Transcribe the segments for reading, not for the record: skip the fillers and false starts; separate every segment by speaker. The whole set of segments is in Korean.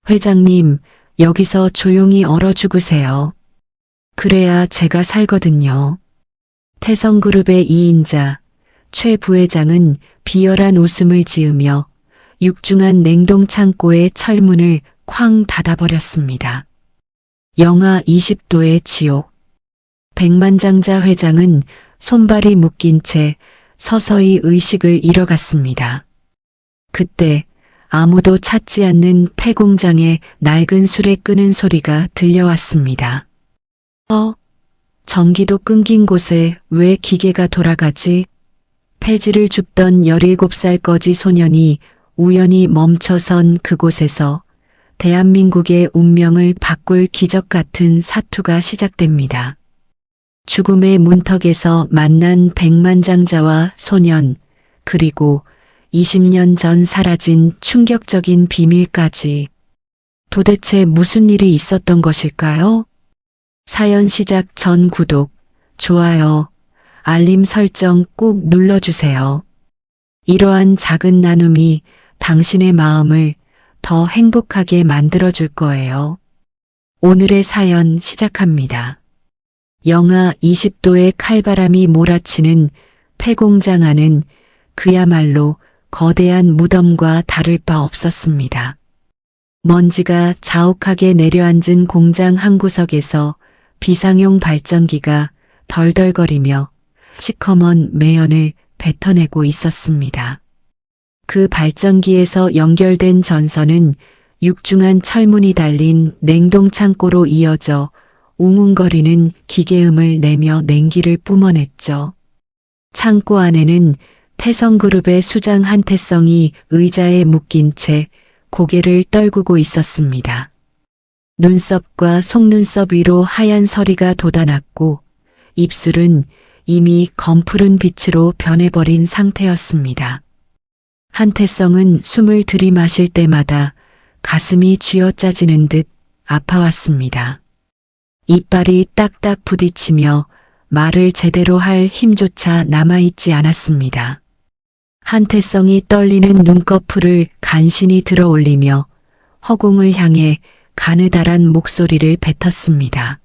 Speaker 1: 회장님, 여기서 조용히 얼어 죽으세요. 그래야 제가 살거든요. 태성그룹의 2인자 최 부회장은 비열한 웃음을 지으며 육중한 냉동창고의 철문을 쾅 닫아버렸습니다. 영하 20도의 지옥. 백만장자 회장은 손발이 묶인 채 서서히 의식을 잃어갔습니다. 그때 아무도 찾지 않는 폐공장의 낡은 수레 끄는 소리가 들려왔습니다. 전기도 끊긴 곳에 왜 기계가 돌아가지? 폐지를 줍던 17살 거지 소년이 우연히 멈춰선 그곳에서 대한민국의 운명을 바꿀 기적 같은 사투가 시작됩니다. 죽음의 문턱에서 만난 백만장자와 소년, 그리고 20년 전 사라진 충격적인 비밀까지. 도대체 무슨 일이 있었던 것일까요? 사연 시작 전 구독, 좋아요, 알림 설정 꾹 눌러주세요. 이러한 작은 나눔이 당신의 마음을 더 행복하게 만들어줄 거예요. 오늘의 사연 시작합니다. 영하 20도의 칼바람이 몰아치는 폐공장 안은 그야말로 거대한 무덤과 다를 바 없었습니다. 먼지가 자욱하게 내려앉은 공장 한 구석에서 비상용 발전기가 덜덜거리며 시커먼 매연을 뱉어내고 있었습니다. 그 발전기에서 연결된 전선은 육중한 철문이 달린 냉동창고로 이어져 웅웅거리는 기계음을 내며 냉기를 뿜어냈죠. 창고 안에는 태성그룹의 수장 한태성이 의자에 묶인 채 고개를 떨구고 있었습니다. 눈썹과 속눈썹 위로 하얀 서리가 돋아났고 입술은 이미 검푸른 빛으로 변해버린 상태였습니다. 한태성은 숨을 들이마실 때마다 가슴이 쥐어짜지는 듯 아파왔습니다. 이빨이 딱딱 부딪히며 말을 제대로 할 힘조차 남아있지 않았습니다. 한태성이 떨리는 눈꺼풀을 간신히 들어 올리며 허공을 향해 가느다란 목소리를 뱉었습니다.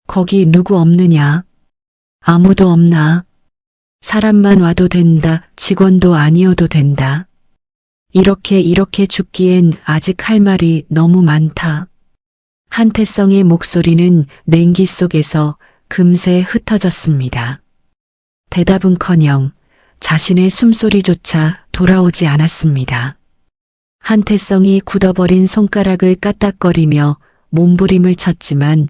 Speaker 1: 거기 누구 없느냐? 아무도 없나? 사람만 와도 된다. 직원도 아니어도 된다. 이렇게 죽기엔 아직 할 말이 너무 많다. 한태성의 목소리는 냉기 속에서 금세 흩어졌습니다. 대답은커녕 자신의 숨소리조차 돌아오지 않았습니다. 한태성이 굳어버린 손가락을 까딱거리며 몸부림을 쳤지만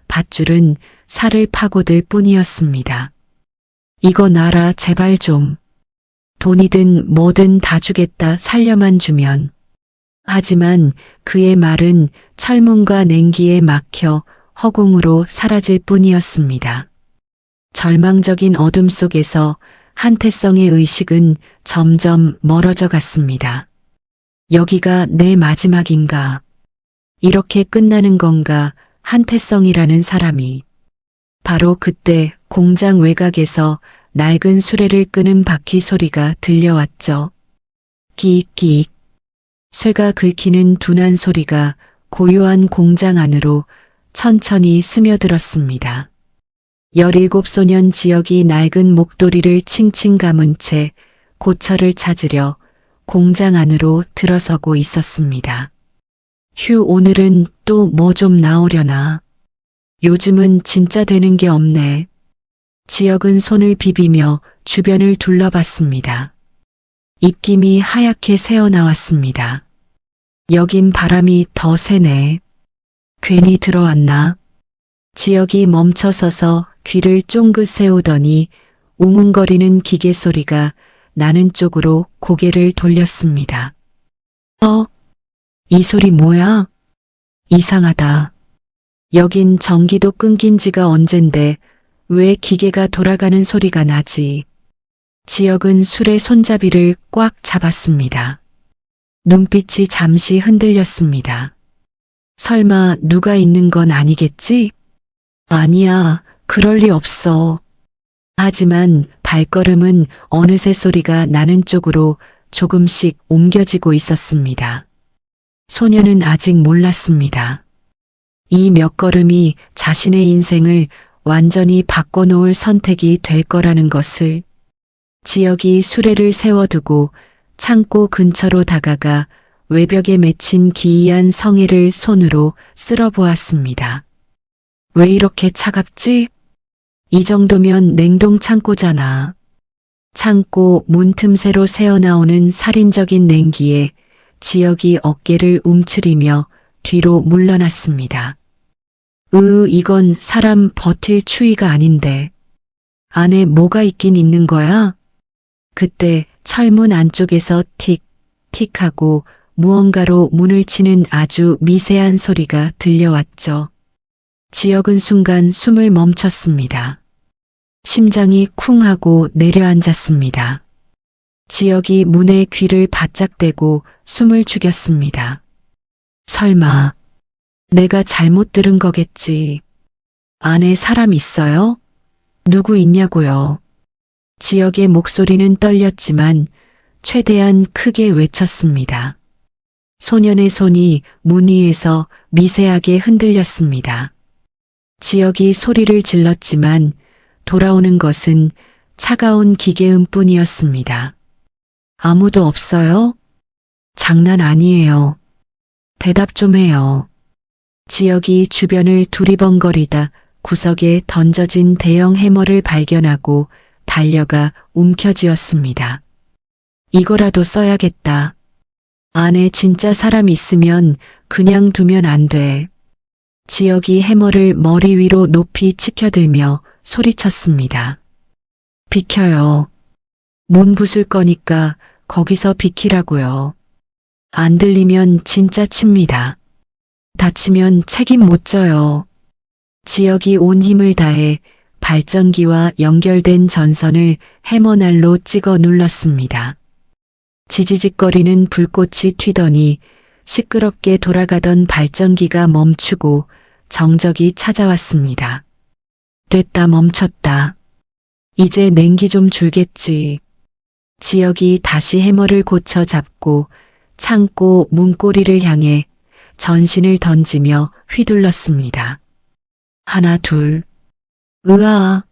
Speaker 1: 밧줄은 살을 파고들 뿐이었습니다. 이거 놔라 제발 좀. 돈이든 뭐든 다 주겠다 살려만 주면. 하지만 그의 말은 철문과 냉기에 막혀 허공으로 사라질 뿐이었습니다. 절망적인 어둠 속에서 한태성의 의식은 점점 멀어져 갔습니다. 여기가 내 마지막인가? 이렇게 끝나는 건가? 한태성이라는 사람이. 바로 그때 공장 외곽에서 낡은 수레를 끄는 바퀴 소리가 들려왔죠. 끼익끼익. 쇠가 긁히는 둔한 소리가 고요한 공장 안으로 천천히 스며들었습니다. 17소년 지역이 낡은 목도리를 칭칭 감은 채 고철을 찾으려 공장 안으로 들어서고 있었습니다. 휴, 오늘은 또 뭐 좀 나오려나? 요즘은 진짜 되는 게 없네. 지역은 손을 비비며 주변을 둘러봤습니다. 입김이 하얗게 새어나왔습니다. 여긴 바람이 더 세네. 괜히 들어왔나? 지역이 멈춰서서 귀를 쫑긋 세우더니 웅웅거리는 기계 소리가 나는 쪽으로 고개를 돌렸습니다. 이 소리 뭐야? 이상하다. 여긴 전기도 끊긴 지가 언젠데 왜 기계가 돌아가는 소리가 나지? 지역은 수레 손잡이를 꽉 잡았습니다. 눈빛이 잠시 흔들렸습니다. 설마 누가 있는 건 아니겠지? 아니야, 그럴 리 없어. 하지만 발걸음은 어느새 소리가 나는 쪽으로 조금씩 옮겨지고 있었습니다. 소녀는 아직 몰랐습니다. 이 몇 걸음이 자신의 인생을 완전히 바꿔놓을 선택이 될 거라는 것을. 지혁이 수레를 세워두고 창고 근처로 다가가 외벽에 맺힌 기이한 성에를 손으로 쓸어보았습니다. 왜 이렇게 차갑지? 이 정도면 냉동 창고잖아. 창고 문 틈새로 새어나오는 살인적인 냉기에 지혁이 어깨를 움츠리며 뒤로 물러났습니다. 이건 사람 버틸 추위가 아닌데. 안에 뭐가 있긴 있는 거야? 그때 철문 안쪽에서 틱, 틱 하고 무언가로 문을 치는 아주 미세한 소리가 들려왔죠. 지혁은 순간 숨을 멈췄습니다. 심장이 쿵 하고 내려앉았습니다. 지혁이 문에 귀를 바짝 대고 숨을 죽였습니다. 설마 내가 잘못 들은 거겠지. 안에 사람 있어요? 누구 있냐고요? 지혁의 목소리는 떨렸지만 최대한 크게 외쳤습니다. 소년의 손이 문 위에서 미세하게 흔들렸습니다. 지혁이 소리를 질렀지만 돌아오는 것은 차가운 기계음뿐이었습니다. 아무도 없어요? 장난 아니에요. 대답 좀 해요. 지혁이 주변을 두리번거리다 구석에 던져진 대형 해머를 발견하고 달려가 움켜쥐었습니다. 이거라도 써야겠다. 안에 진짜 사람 있으면 그냥 두면 안 돼. 지혁이 해머를 머리 위로 높이 치켜들며 소리쳤습니다. 비켜요. 문 부술 거니까 거기서 비키라고요. 안 들리면 진짜 칩니다. 다치면 책임 못 져요. 지혁이 온 힘을 다해 발전기와 연결된 전선을 해머날로 찍어 눌렀습니다. 지지직거리는 불꽃이 튀더니 시끄럽게 돌아가던 발전기가 멈추고 정적이 찾아왔습니다. 됐다, 멈췄다. 이제 냉기 좀 줄겠지. 지혁이 다시 해머를 고쳐 잡고 창고 문고리를 향해 전신을 던지며 휘둘렀습니다. 하나, 둘. 으아.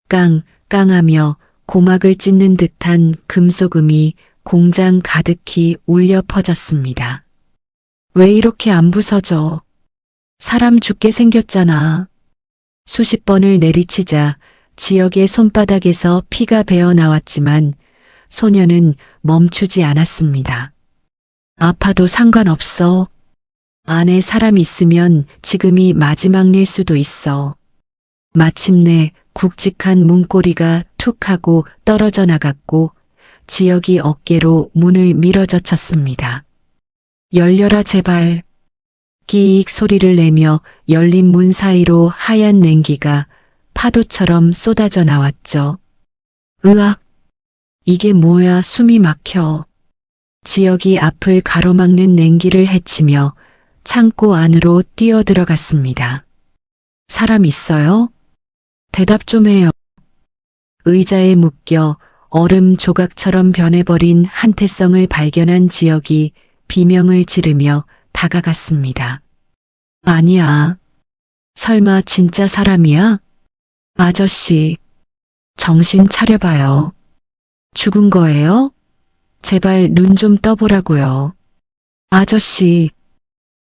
Speaker 1: 깡깡하며 고막을 찢는 듯한 금속음이 공장 가득히 울려 퍼졌습니다. 왜 이렇게 안 부서져? 사람 죽게 생겼잖아. 수십 번을 내리치자 지혁의 손바닥에서 피가 배어 나왔지만 소녀는 멈추지 않았습니다. 아파도 상관없어. 안에 사람 있으면 지금이 마지막일 수도 있어. 마침내 굵직한 문고리가 툭 하고 떨어져 나갔고 지혁이 어깨로 문을 밀어젖혔습니다. 열려라 제발. 끼익 소리를 내며 열린 문 사이로 하얀 냉기가 파도처럼 쏟아져 나왔죠. 으악! 이게 뭐야, 숨이 막혀. 지혁이 앞을 가로막는 냉기를 헤치며 창고 안으로 뛰어들어갔습니다. 사람 있어요? 대답 좀 해요. 의자에 묶여 얼음 조각처럼 변해버린 한태성을 발견한 지혁이 비명을 지르며 다가갔습니다. 아니야. 설마 진짜 사람이야? 아저씨, 정신 차려봐요. 죽은 거예요? 제발 눈 좀 떠보라고요. 아저씨,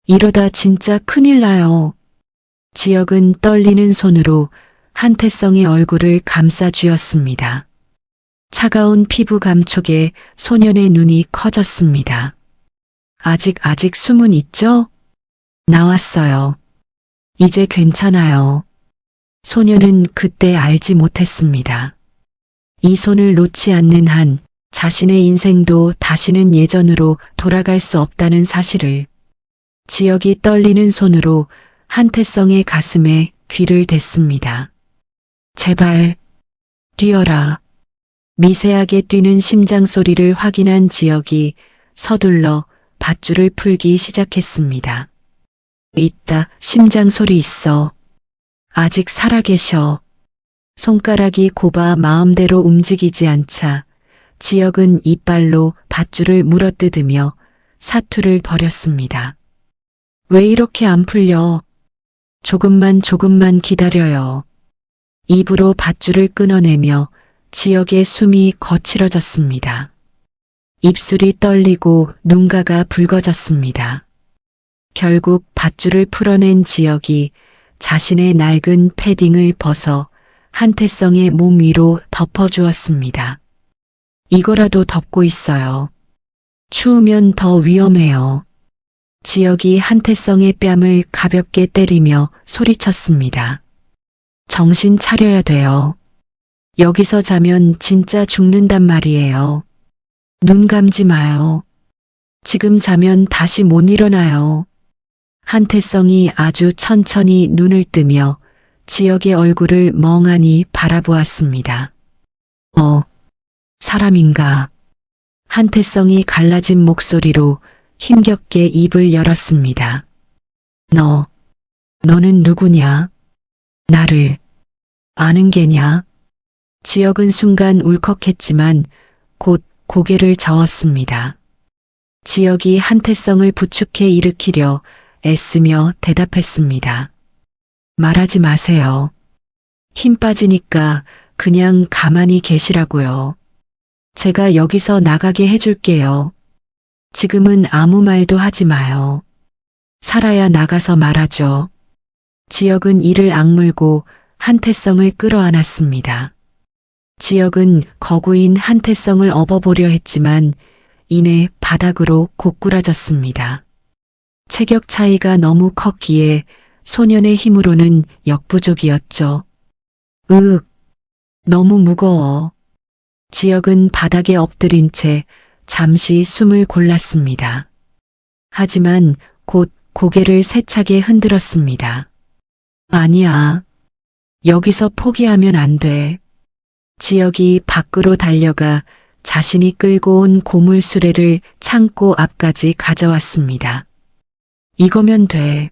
Speaker 1: 이러다 진짜 큰일 나요. 지혁은 떨리는 손으로 한태성의 얼굴을 감싸 쥐었습니다. 차가운 피부 감촉에 소년의 눈이 커졌습니다. 아직 숨은 있죠? 나왔어요. 이제 괜찮아요. 소년은 그때 알지 못했습니다. 이 손을 놓지 않는 한 자신의 인생도 다시는 예전으로 돌아갈 수 없다는 사실을. 지혁이 떨리는 손으로 한태성의 가슴에 귀를 댔습니다. 제발 뛰어라. 미세하게 뛰는 심장 소리를 확인한 지혁이 서둘러 밧줄을 풀기 시작했습니다. 있다, 심장 소리 있어. 아직 살아계셔. 손가락이 곱아 마음대로 움직이지 않자 지혁은 이빨로 밧줄을 물어뜯으며 사투를 벌였습니다. 왜 이렇게 안 풀려? 조금만 기다려요. 입으로 밧줄을 끊어내며 지역의 숨이 거칠어졌습니다. 입술이 떨리고 눈가가 붉어졌습니다. 결국 밧줄을 풀어낸 지역이 자신의 낡은 패딩을 벗어 한태성의 몸 위로 덮어주었습니다. 이거라도 덮고 있어요. 추우면 더 위험해요. 지역이 한태성의 뺨을 가볍게 때리며 소리쳤습니다. 정신 차려야 돼요. 여기서 자면 진짜 죽는단 말이에요. 눈 감지 마요. 지금 자면 다시 못 일어나요. 한태성이 아주 천천히 눈을 뜨며 지역의 얼굴을 멍하니 바라보았습니다. 사람인가? 한태성이 갈라진 목소리로 힘겹게 입을 열었습니다. 너는 누구냐? 나를 아는 게냐? 지역은 순간 울컥했지만 곧 고개를 저었습니다. 지역이 한태성을 부축해 일으키려 애쓰며 대답했습니다. 말하지 마세요. 힘 빠지니까 그냥 가만히 계시라고요. 제가 여기서 나가게 해줄게요. 지금은 아무 말도 하지 마요. 살아야 나가서 말하죠. 지역은 이를 악물고 한태성을 끌어안았습니다. 지역은 거구인 한태성을 업어보려 했지만 이내 바닥으로 고꾸라졌습니다. 체격 차이가 너무 컸기에 소년의 힘으로는 역부족이었죠. 너무 무거워. 지역은 바닥에 엎드린 채 잠시 숨을 골랐습니다. 하지만 곧 고개를 세차게 흔들었습니다. 아니야. 여기서 포기하면 안 돼. 지역이 밖으로 달려가 자신이 끌고 온 고물 수레를 창고 앞까지 가져왔습니다. 이거면 돼.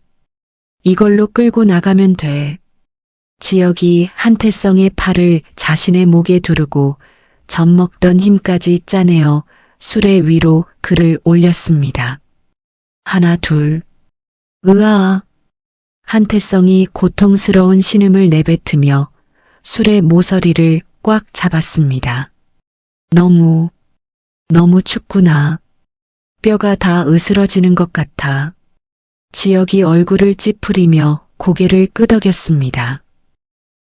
Speaker 1: 이걸로 끌고 나가면 돼. 지역이 한태성의 팔을 자신의 목에 두르고 젖먹던 힘까지 짜내어 수레 위로 그를 올렸습니다. 하나, 둘. 으아. 한태성이 고통스러운 신음을 내뱉으며 수레 모서리를 꽉 잡았습니다. 너무 춥구나. 뼈가 다 으스러지는 것 같아. 지역이 얼굴을 찌푸리며 고개를 끄덕였습니다.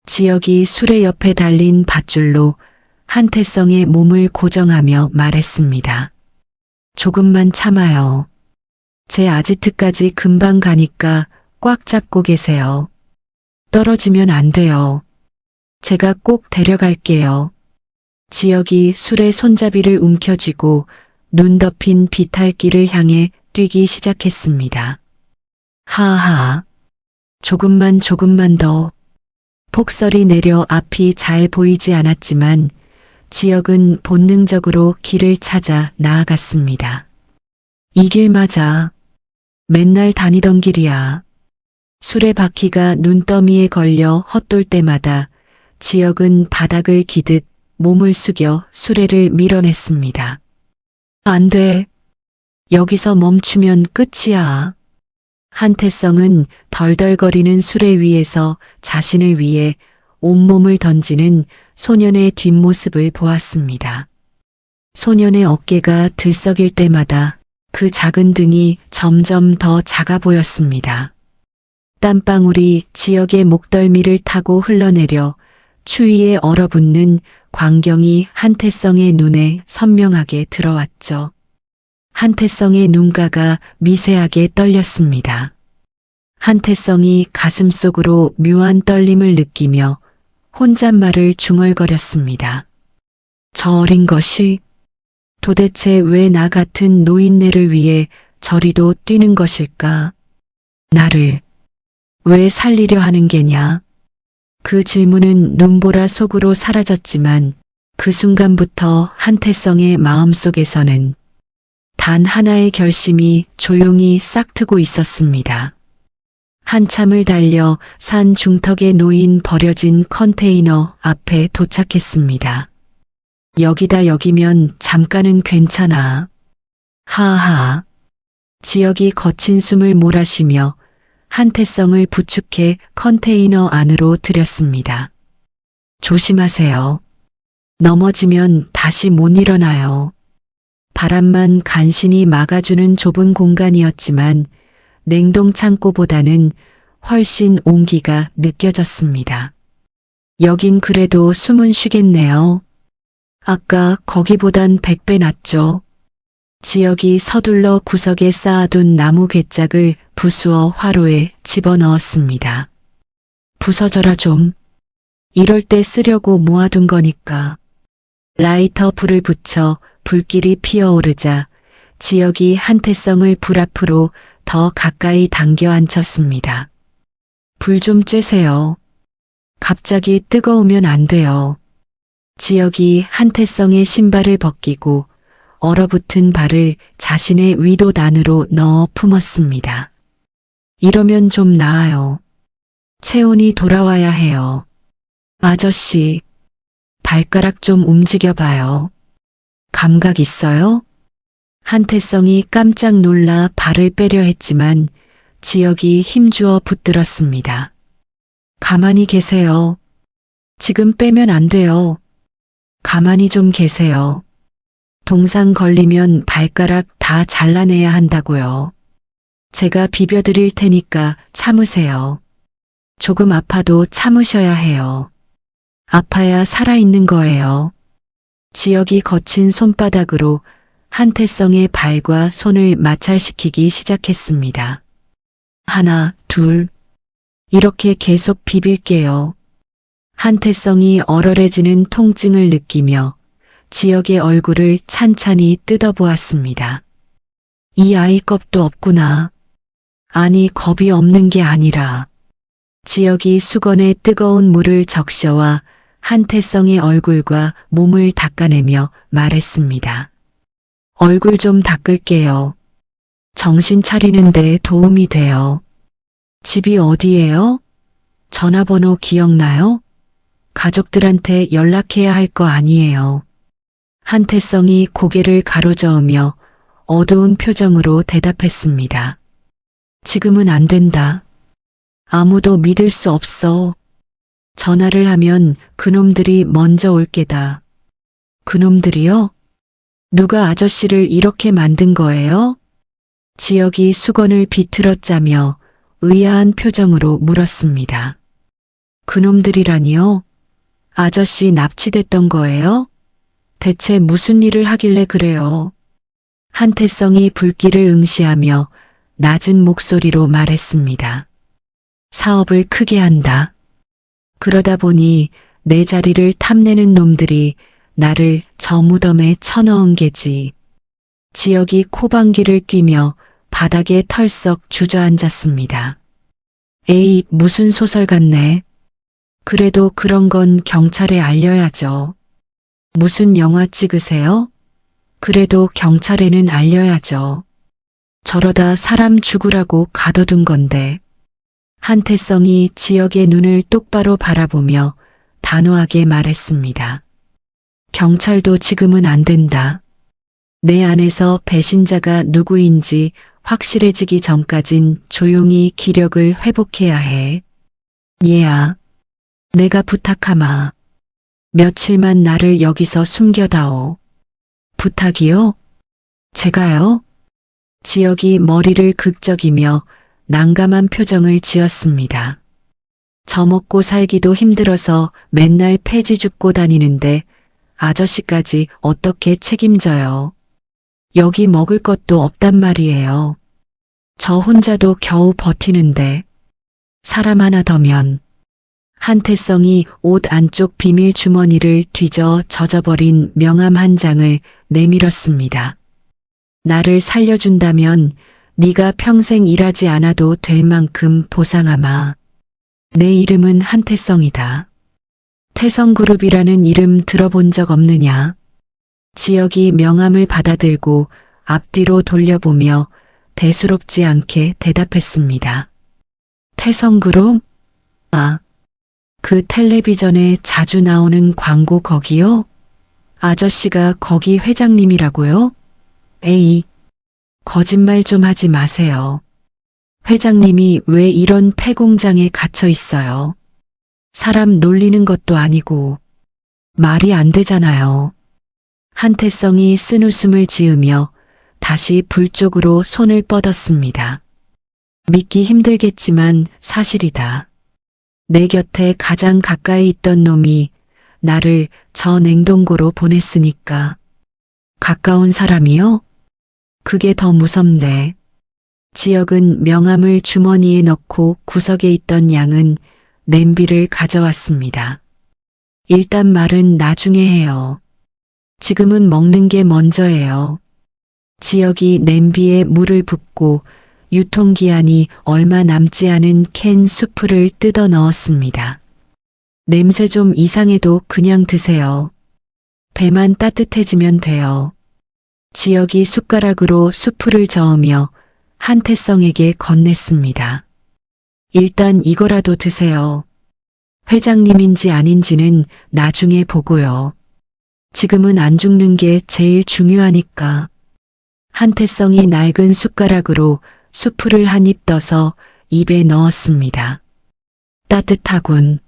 Speaker 1: 지역이 수레 옆에 달린 밧줄로 한태성의 몸을 고정하며 말했습니다. 조금만 참아요. 제 아지트까지 금방 가니까 꽉 잡고 계세요. 떨어지면 안 돼요. 제가 꼭 데려갈게요. 지역이 수레 손잡이를 움켜쥐고 눈 덮인 비탈길을 향해 뛰기 시작했습니다. 하하. 조금만 더. 폭설이 내려 앞이 잘 보이지 않았지만 지역은 본능적으로 길을 찾아 나아갔습니다. 이 길 맞아. 맨날 다니던 길이야. 수레 바퀴가 눈더미에 걸려 헛돌 때마다 지역은 바닥을 기듯 몸을 숙여 수레를 밀어냈습니다. 안 돼. 여기서 멈추면 끝이야. 한태성은 덜덜거리는 수레 위에서 자신을 위해 온몸을 던지는 소년의 뒷모습을 보았습니다. 소년의 어깨가 들썩일 때마다 그 작은 등이 점점 더 작아 보였습니다. 땀방울이 지역의 목덜미를 타고 흘러내려 추위에 얼어붙는 광경이 한태성의 눈에 선명하게 들어왔죠. 한태성의 눈가가 미세하게 떨렸습니다. 한태성이 가슴속으로 묘한 떨림을 느끼며 혼잣말을 중얼거렸습니다. 저 어린 것이 도대체 왜 나 같은 노인네를 위해 저리도 뛰는 것일까? 나를 왜 살리려 하는 게냐? 그 질문은 눈보라 속으로 사라졌지만 그 순간부터 한태성의 마음속에서는 단 하나의 결심이 조용히 싹트고 있었습니다. 한참을 달려 산 중턱에 놓인 버려진 컨테이너 앞에 도착했습니다. 여기면 잠깐은 괜찮아. 하하. 지역이 거친 숨을 몰아쉬며 한태성을 부축해 컨테이너 안으로 들였습니다. 조심하세요. 넘어지면 다시 못 일어나요. 바람만 간신히 막아주는 좁은 공간이었지만 냉동 창고보다는 훨씬 온기가 느껴졌습니다. 여긴 그래도 숨은 쉬겠네요. 아까 거기보단 100배 낫죠. 지역이 서둘러 구석에 쌓아둔 나무 괴짝을 부수어 화로에 집어넣었습니다. 부서져라 좀. 이럴 때 쓰려고 모아둔 거니까. 라이터 불을 붙여 불길이 피어오르자 지역이 한태성을 불 앞으로 더 가까이 당겨 앉혔습니다. 불 좀 쬐세요. 갑자기 뜨거우면 안 돼요. 지역이 한태성의 신발을 벗기고 얼어붙은 발을 자신의 위옷 안으로 넣어 품었습니다. 이러면 좀 나아요. 체온이 돌아와야 해요. 아저씨, 발가락 좀 움직여봐요. 감각 있어요? 한태성이 깜짝 놀라 발을 빼려 했지만 지역이 힘주어 붙들었습니다. 가만히 계세요. 지금 빼면 안 돼요. 가만히 좀 계세요. 동상 걸리면 발가락 다 잘라내야 한다고요. 제가 비벼드릴 테니까 참으세요. 조금 아파도 참으셔야 해요. 아파야 살아있는 거예요. 지역이 거친 손바닥으로 한태성의 발과 손을 마찰시키기 시작했습니다. 하나, 둘. 이렇게 계속 비빌게요. 한태성이 얼얼해지는 통증을 느끼며 지역의 얼굴을 찬찬히 뜯어보았습니다. 이 아이 겁도 없구나. 아니, 겁이 없는 게 아니라 지역이 수건에 뜨거운 물을 적셔와 한태성의 얼굴과 몸을 닦아내며 말했습니다. 얼굴 좀 닦을게요. 정신 차리는데 도움이 돼요. 집이 어디예요? 전화번호 기억나요? 가족들한테 연락해야 할 거 아니에요. 한태성이 고개를 가로저으며 어두운 표정으로 대답했습니다. 지금은 안 된다. 아무도 믿을 수 없어. 전화를 하면 그놈들이 먼저 올 게다. 그놈들이요? 누가 아저씨를 이렇게 만든 거예요? 지역이 수건을 비틀어 짜며 의아한 표정으로 물었습니다. 그놈들이라니요? 아저씨 납치됐던 거예요? 대체 무슨 일을 하길래 그래요? 한태성이 불길을 응시하며 낮은 목소리로 말했습니다. 사업을 크게 한다. 그러다 보니 내 자리를 탐내는 놈들이 나를 저 무덤에 쳐넣은 게지. 지역이 코방귀를 뀌며 바닥에 털썩 주저앉았습니다. 에이, 무슨 소설 같네. 그래도 그런 건 경찰에 알려야죠. 무슨 영화 찍으세요? 그래도 경찰에는 알려야죠. 저러다 사람 죽으라고 가둬둔 건데. 한태성이 지역의 눈을 똑바로 바라보며 단호하게 말했습니다. 경찰도 지금은 안 된다. 내 안에서 배신자가 누구인지 확실해지기 전까진 조용히 기력을 회복해야 해. 얘야, 내가 부탁하마. 며칠만 나를 여기서 숨겨다오. 부탁이요? 제가요? 지역이 머리를 극적이며 난감한 표정을 지었습니다. 저 먹고 살기도 힘들어서 맨날 폐지 줍고 다니는데 아저씨까지 어떻게 책임져요? 여기 먹을 것도 없단 말이에요. 저 혼자도 겨우 버티는데 사람 하나 더면. 한태성이 옷 안쪽 비밀 주머니를 뒤져 젖어버린 명함 한 장을 내밀었습니다. 나를 살려준다면 네가 평생 일하지 않아도 될 만큼 보상하마. 내 이름은 한태성이다. 태성그룹이라는 이름 들어본 적 없느냐? 지역이 명함을 받아들고 앞뒤로 돌려보며 대수롭지 않게 대답했습니다. 태성그룹? 아, 그 텔레비전에 자주 나오는 광고 거기요? 아저씨가 거기 회장님이라고요? 에이, 거짓말 좀 하지 마세요. 회장님이 왜 이런 폐공장에 갇혀 있어요? 사람 놀리는 것도 아니고 말이 안 되잖아요. 한태성이 쓴웃음을 지으며 다시 불 쪽으로 손을 뻗었습니다. 믿기 힘들겠지만 사실이다. 내 곁에 가장 가까이 있던 놈이 나를 저 냉동고로 보냈으니까. 가까운 사람이요? 그게 더 무섭네. 지역은 명함을 주머니에 넣고 구석에 있던 양은 냄비를 가져왔습니다. 일단 말은 나중에 해요. 지금은 먹는 게 먼저예요. 지역이 냄비에 물을 붓고 유통기한이 얼마 남지 않은 캔 수프를 뜯어 넣었습니다. 냄새 좀 이상해도 그냥 드세요. 배만 따뜻해지면 돼요. 지역이 숟가락으로 수프를 저으며 한태성에게 건넸습니다. 일단 이거라도 드세요. 회장님인지 아닌지는 나중에 보고요. 지금은 안 죽는 게 제일 중요하니까. 한태성이 낡은 숟가락으로 수프를 한 입 떠서 입에 넣었습니다. 따뜻하군.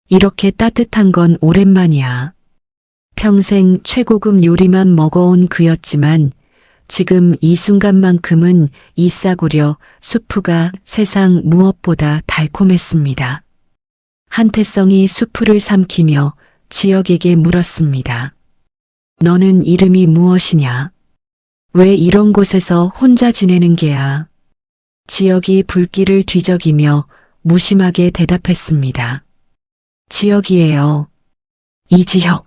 Speaker 1: 이렇게 따뜻한 건 오랜만이야. 평생 최고급 요리만 먹어온 그였지만 지금 이 순간만큼은 이 싸구려 수프가 세상 무엇보다 달콤했습니다. 한태성이 수프를 삼키며 지역에게 물었습니다. 너는 이름이 무엇이냐? 왜 이런 곳에서 혼자 지내는 게야? 지역이 불길을 뒤적이며 무심하게 대답했습니다. 지역이에요. 이지혁.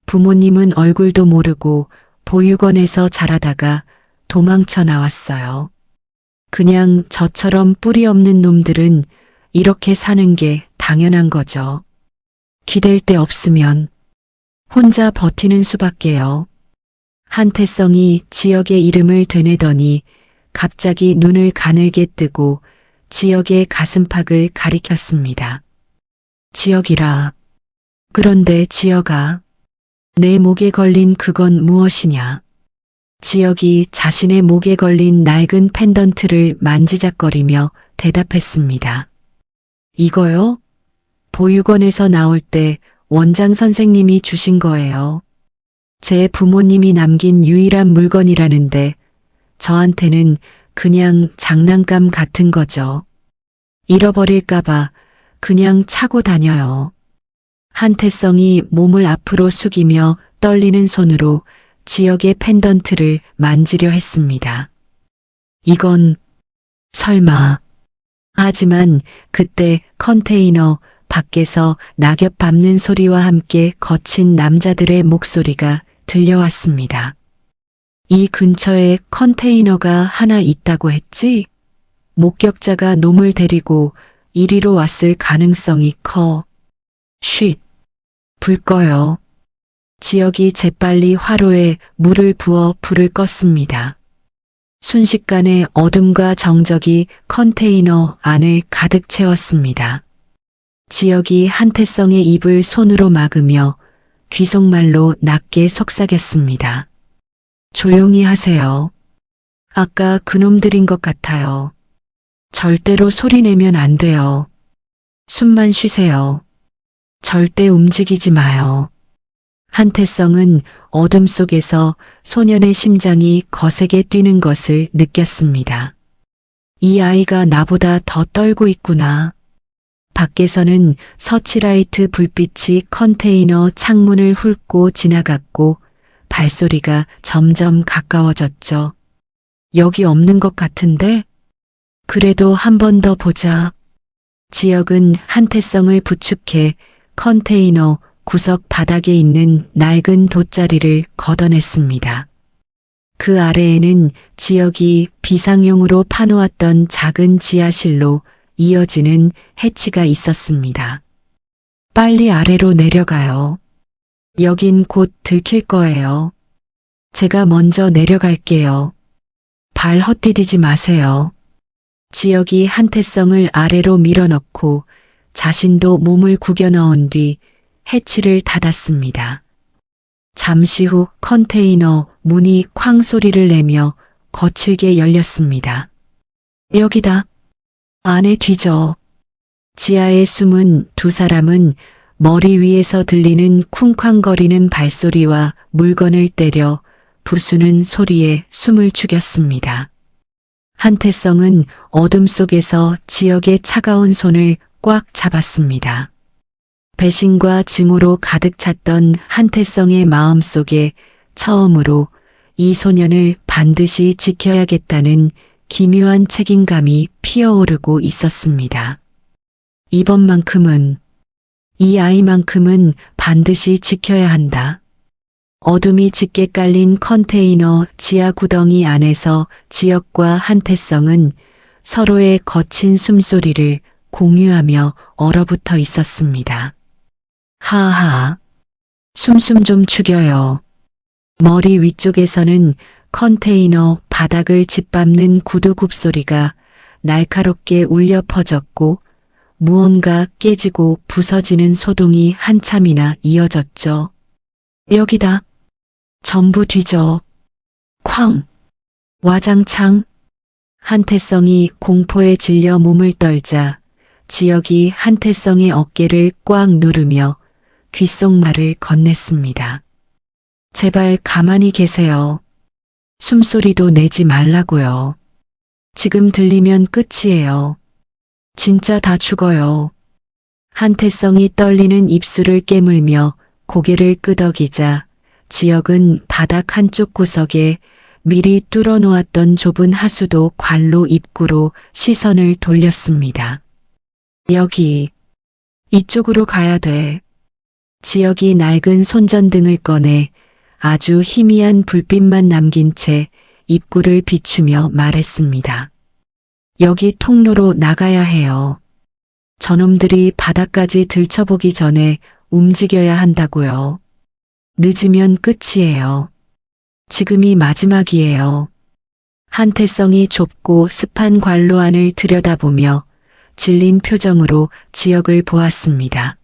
Speaker 1: 부모님은 얼굴도 모르고 보육원에서 자라다가 도망쳐 나왔어요. 그냥 저처럼 뿌리 없는 놈들은 이렇게 사는 게 당연한 거죠. 기댈 데 없으면 혼자 버티는 수밖에요. 한태성이 지역의 이름을 되뇌더니 갑자기 눈을 가늘게 뜨고 지역의 가슴팍을 가리켰습니다. 지역이라. 그런데 지역아, 내 목에 걸린 그건 무엇이냐? 지역이 자신의 목에 걸린 낡은 펜던트를 만지작거리며 대답했습니다. 이거요? 보육원에서 나올 때 원장 선생님이 주신 거예요. 제 부모님이 남긴 유일한 물건이라는데 저한테는 그냥 장난감 같은 거죠. 잃어버릴까봐 그냥 차고 다녀요. 한태성이 몸을 앞으로 숙이며 떨리는 손으로 지역의 펜던트를 만지려 했습니다. 이건 설마. 하지만 그때 컨테이너 밖에서 낙엽 밟는 소리와 함께 거친 남자들의 목소리가 들려왔습니다. 이 근처에 컨테이너가 하나 있다고 했지? 목격자가 놈을 데리고 이리로 왔을 가능성이 커. 쉿. 불 꺼요. 지역이 재빨리 화로에 물을 부어 불을 껐습니다. 순식간에 어둠과 정적이 컨테이너 안을 가득 채웠습니다. 지역이 한태성의 입을 손으로 막으며 귀속말로 낮게 속삭였습니다. 조용히 하세요. 아까 그놈들인 것 같아요. 절대로 소리 내면 안 돼요. 숨만 쉬세요. 절대 움직이지 마요. 한태성은 어둠 속에서 소년의 심장이 거세게 뛰는 것을 느꼈습니다. 이 아이가 나보다 더 떨고 있구나. 밖에서는 서치라이트 불빛이 컨테이너 창문을 훑고 지나갔고 발소리가 점점 가까워졌죠. 여기 없는 것 같은데? 그래도 한 번 더 보자. 지역은 한태성을 부축해 컨테이너 구석 바닥에 있는 낡은 돗자리를 걷어냈습니다. 그 아래에는 지역이 비상용으로 파놓았던 작은 지하실로 이어지는 해치가 있었습니다. 빨리 아래로 내려가요. 여긴 곧 들킬 거예요. 제가 먼저 내려갈게요. 발 헛디디지 마세요. 지역이 한태성을 아래로 밀어넣고 자신도 몸을 구겨 넣은 뒤 해치를 닫았습니다. 잠시 후 컨테이너 문이 쾅 소리를 내며 거칠게 열렸습니다. 여기다. 안에 뒤져. 지하에 숨은 두 사람은 머리 위에서 들리는 쿵쾅거리는 발소리와 물건을 때려 부수는 소리에 숨을 죽였습니다. 한태성은 어둠 속에서 지역의 차가운 손을 꽉 잡았습니다. 배신과 증오로 가득 찼던 한태성의 마음속에 처음으로 이 소년을 반드시 지켜야겠다는 기묘한 책임감이 피어오르고 있었습니다. 이번만큼은, 이 아이만큼은 반드시 지켜야 한다. 어둠이 짙게 깔린 컨테이너 지하 구덩이 안에서 지역과 한태성은 서로의 거친 숨소리를 공유하며 얼어붙어 있었습니다. 하하, 숨 좀 죽여요. 머리 위쪽에서는 컨테이너 바닥을 짓밟는 구두굽 소리가 날카롭게 울려 퍼졌고 무언가 깨지고 부서지는 소동이 한참이나 이어졌죠. 여기다. 전부 뒤져. 쾅. 와장창. 한태성이 공포에 질려 몸을 떨자 지역이 한태성의 어깨를 꽉 누르며 귓속말을 건넸습니다. 제발 가만히 계세요. 숨소리도 내지 말라고요. 지금 들리면 끝이에요. 진짜 다 죽어요. 한태성이 떨리는 입술을 깨물며 고개를 끄덕이자 지역은 바닥 한쪽 구석에 미리 뚫어놓았던 좁은 하수도 관로 입구로 시선을 돌렸습니다. 여기, 이쪽으로 가야 돼. 지역이 낡은 손전등을 꺼내 아주 희미한 불빛만 남긴 채 입구를 비추며 말했습니다. 여기 통로로 나가야 해요. 저놈들이 바닥까지 들춰보기 전에 움직여야 한다고요. 늦으면 끝이에요. 지금이 마지막이에요. 한태성이 좁고 습한 관로 안을 들여다보며 질린 표정으로 지역을 보았습니다.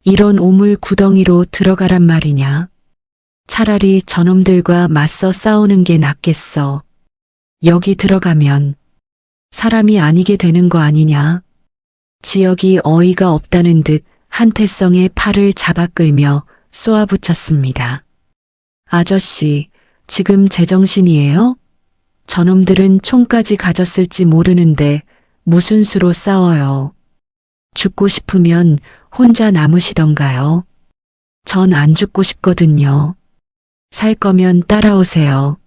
Speaker 1: 이런 오물 구덩이로 들어가란 말이냐? 차라리 저놈들과 맞서 싸우는 게 낫겠어. 여기 들어가면 사람이 아니게 되는 거 아니냐? 지역이 어이가 없다는 듯 한태성의 팔을 잡아 끌며 쏘아붙였습니다. 아저씨, 지금 제정신이에요? 저놈들은 총까지 가졌을지 모르는데 무슨 수로 싸워요? 죽고 싶으면 혼자 남으시던가요? 전 안 죽고 싶거든요. 살 거면 따라오세요.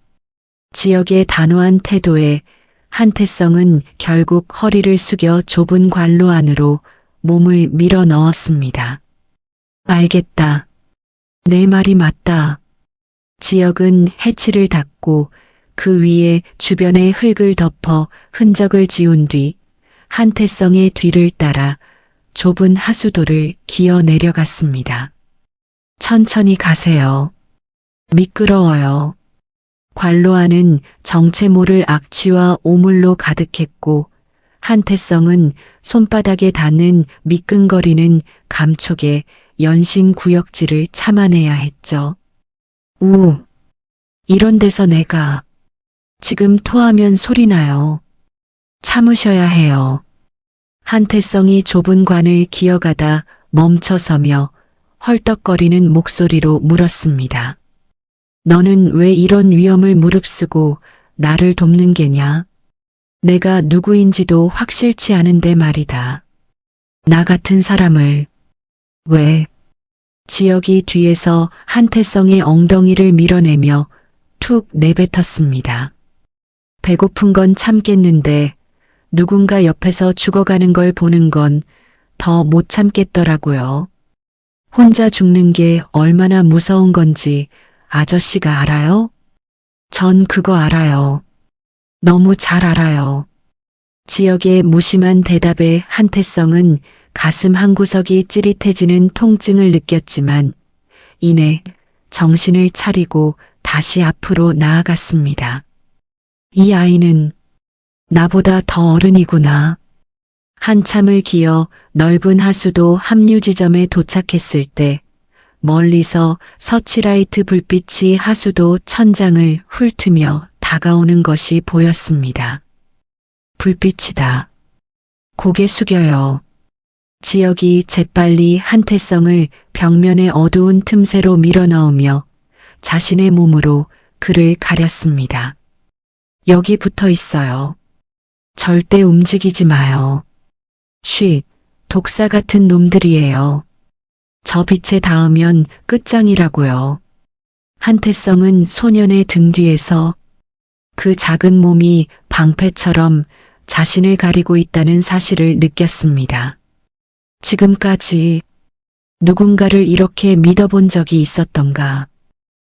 Speaker 1: 지역의 단호한 태도에 한태성은 결국 허리를 숙여 좁은 관로 안으로 몸을 밀어 넣었습니다. 알겠다. 내 말이 맞다. 지역은 해치를 닫고 그 위에 주변의 흙을 덮어 흔적을 지운 뒤 한태성의 뒤를 따라 좁은 하수도를 기어 내려갔습니다. 천천히 가세요. 미끄러워요. 관로 안은 정체 모를 악취와 오물로 가득했고 한태성은 손바닥에 닿는 미끈거리는 감촉에 연신 구역질을 참아내야 했죠. 이런 데서 내가 지금 토하면 소리나요. 참으셔야 해요. 한태성이 좁은 관을 기어가다 멈춰서며 헐떡거리는 목소리로 물었습니다. 너는 왜 이런 위험을 무릅쓰고 나를 돕는 게냐? 내가 누구인지도 확실치 않은데 말이다. 나 같은 사람을 왜? 지역이 뒤에서 한태성의 엉덩이를 밀어내며 툭 내뱉었습니다. 배고픈 건 참겠는데 누군가 옆에서 죽어가는 걸 보는 건 더 못 참겠더라고요. 혼자 죽는 게 얼마나 무서운 건지 아저씨가 알아요? 전 그거 알아요. 너무 잘 알아요. 지역의 무심한 대답에 한태성은 가슴 한구석이 찌릿해지는 통증을 느꼈지만 이내 정신을 차리고 다시 앞으로 나아갔습니다. 이 아이는 나보다 더 어른이구나. 한참을 기어 넓은 하수도 합류 지점에 도착했을 때 멀리서 서치라이트 불빛이 하수도 천장을 훑으며 다가오는 것이 보였습니다. 불빛이다. 고개 숙여요. 지역이 재빨리 한태성을 벽면의 어두운 틈새로 밀어넣으며 자신의 몸으로 그를 가렸습니다. 여기 붙어 있어요. 절대 움직이지 마요. 쉿, 독사 같은 놈들이에요. 저 빛에 닿으면 끝장이라고요. 한태성은 소년의 등 뒤에서 그 작은 몸이 방패처럼 자신을 가리고 있다는 사실을 느꼈습니다. 지금까지 누군가를 이렇게 믿어본 적이 있었던가.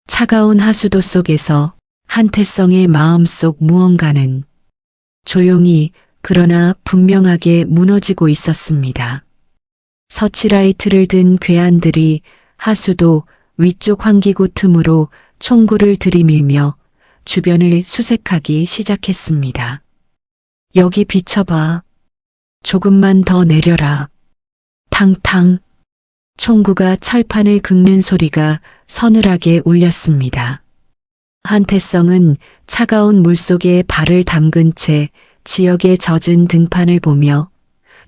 Speaker 1: 차가운 하수도 속에서 한태성의 마음속 무언가는 조용히 그러나 분명하게 무너지고 있었습니다. 서치라이트를 든 괴한들이 하수도 위쪽 환기구 틈으로 총구를 들이밀며 주변을 수색하기 시작했습니다. 여기 비춰봐. 조금만 더 내려라. 탕탕. 총구가 철판을 긁는 소리가 서늘하게 울렸습니다. 한태성은 차가운 물속에 발을 담근 채 지역의 젖은 등판을 보며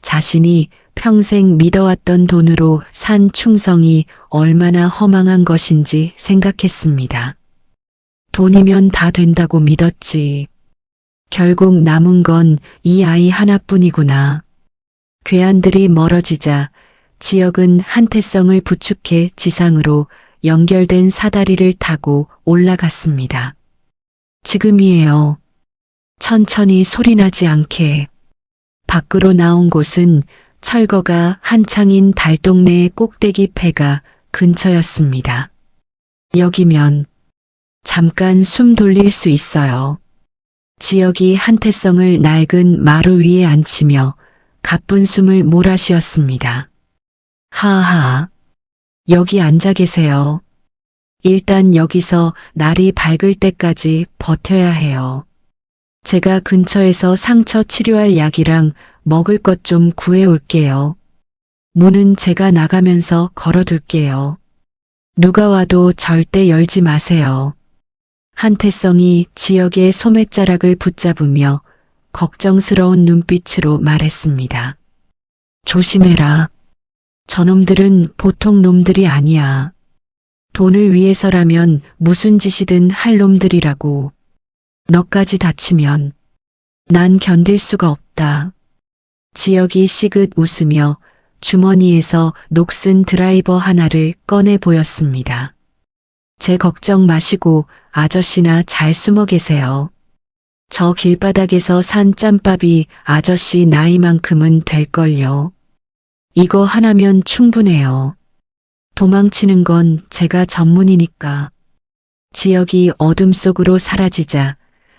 Speaker 1: 자신이 평생 믿어왔던 돈으로 산 충성이 얼마나 허망한 것인지 생각했습니다. 돈이면 다 된다고 믿었지. 결국 남은 건 이 아이 하나뿐이구나. 괴한들이 멀어지자 지역은 한태성을 부축해 지상으로 연결된 사다리를 타고 올라갔습니다. 지금이에요. 천천히 소리나지 않게. 밖으로 나온 곳은 철거가 한창인 달동네의 꼭대기 폐가 근처였습니다. 여기면 잠깐 숨 돌릴 수 있어요. 지역이 한태성을 낡은 마루 위에 앉히며 가쁜 숨을 몰아쉬었습니다. 하하, 여기 앉아 계세요. 일단 여기서 날이 밝을 때까지 버텨야 해요. 제가 근처에서 상처 치료할 약이랑 먹을 것 좀 구해올게요. 문은 제가 나가면서 걸어둘게요. 누가 와도 절대 열지 마세요. 한태성이 지역의 소매자락을 붙잡으며 걱정스러운 눈빛으로 말했습니다. 조심해라. 저놈들은 보통 놈들이 아니야. 돈을 위해서라면 무슨 짓이든 할 놈들이라고. 너까지 다치면 난 견딜 수가 없다. 지역이 시긋 웃으며 주머니에서 녹슨 드라이버 하나를 꺼내 보였습니다. 제 걱정 마시고 아저씨나 잘 숨어 계세요. 저 길바닥에서 산 짬밥이 아저씨 나이만큼은 될걸요. 이거 하나면 충분해요. 도망치는 건 제가 전문이니까. 지역이 어둠 속으로 사라지자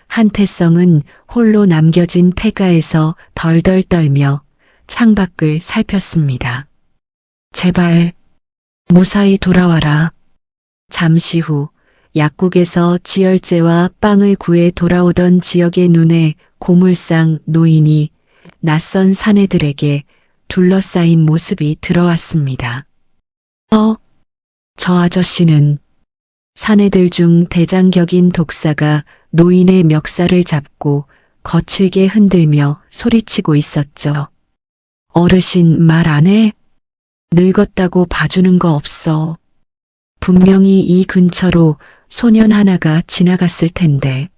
Speaker 1: 한태성은 홀로 남겨진 폐가에서 덜덜 떨며 창밖을 살폈습니다. 제발 무사히 돌아와라. 잠시 후 약국에서 지혈제와 빵을 구해 돌아오던 지역의 눈에 고물상 노인이 낯선 사내들에게 둘러싸인 모습이 들어왔습니다. 저 아저씨는 사내들 중 대장격인 독사가 노인의 멱살을 잡고 거칠게 흔들며 소리치고 있었죠. 어르신 말 안 해? 늙었다고 봐주는 거 없어. 분명히 이 근처로 소년 하나가 지나갔을 텐데.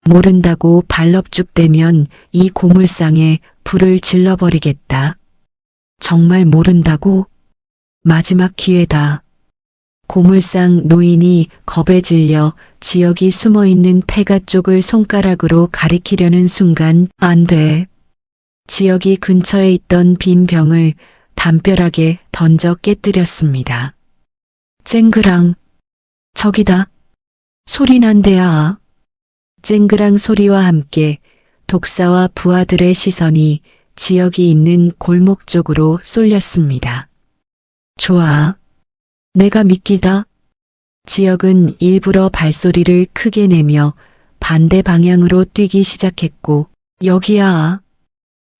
Speaker 1: 모른다고 발럽죽대면 이 고물상에 불을 질러버리겠다. 정말 모른다고? 마지막 기회다. 고물상 노인이 겁에 질려 지역이 숨어있는 폐가 쪽을 손가락으로 가리키려는 순간 안 돼. 지역이 근처에 있던 빈 병을 담벼락에 던져 깨뜨렸습니다. 쨍그랑, 저기다. 소리 난대야. 쨍그랑 소리와 함께 독사와 부하들의 시선이 지역이 있는 골목 쪽으로 쏠렸습니다. 좋아. 내가 믿기다. 지역은 일부러 발소리를 크게 내며 반대 방향으로 뛰기 시작했고, 여기야.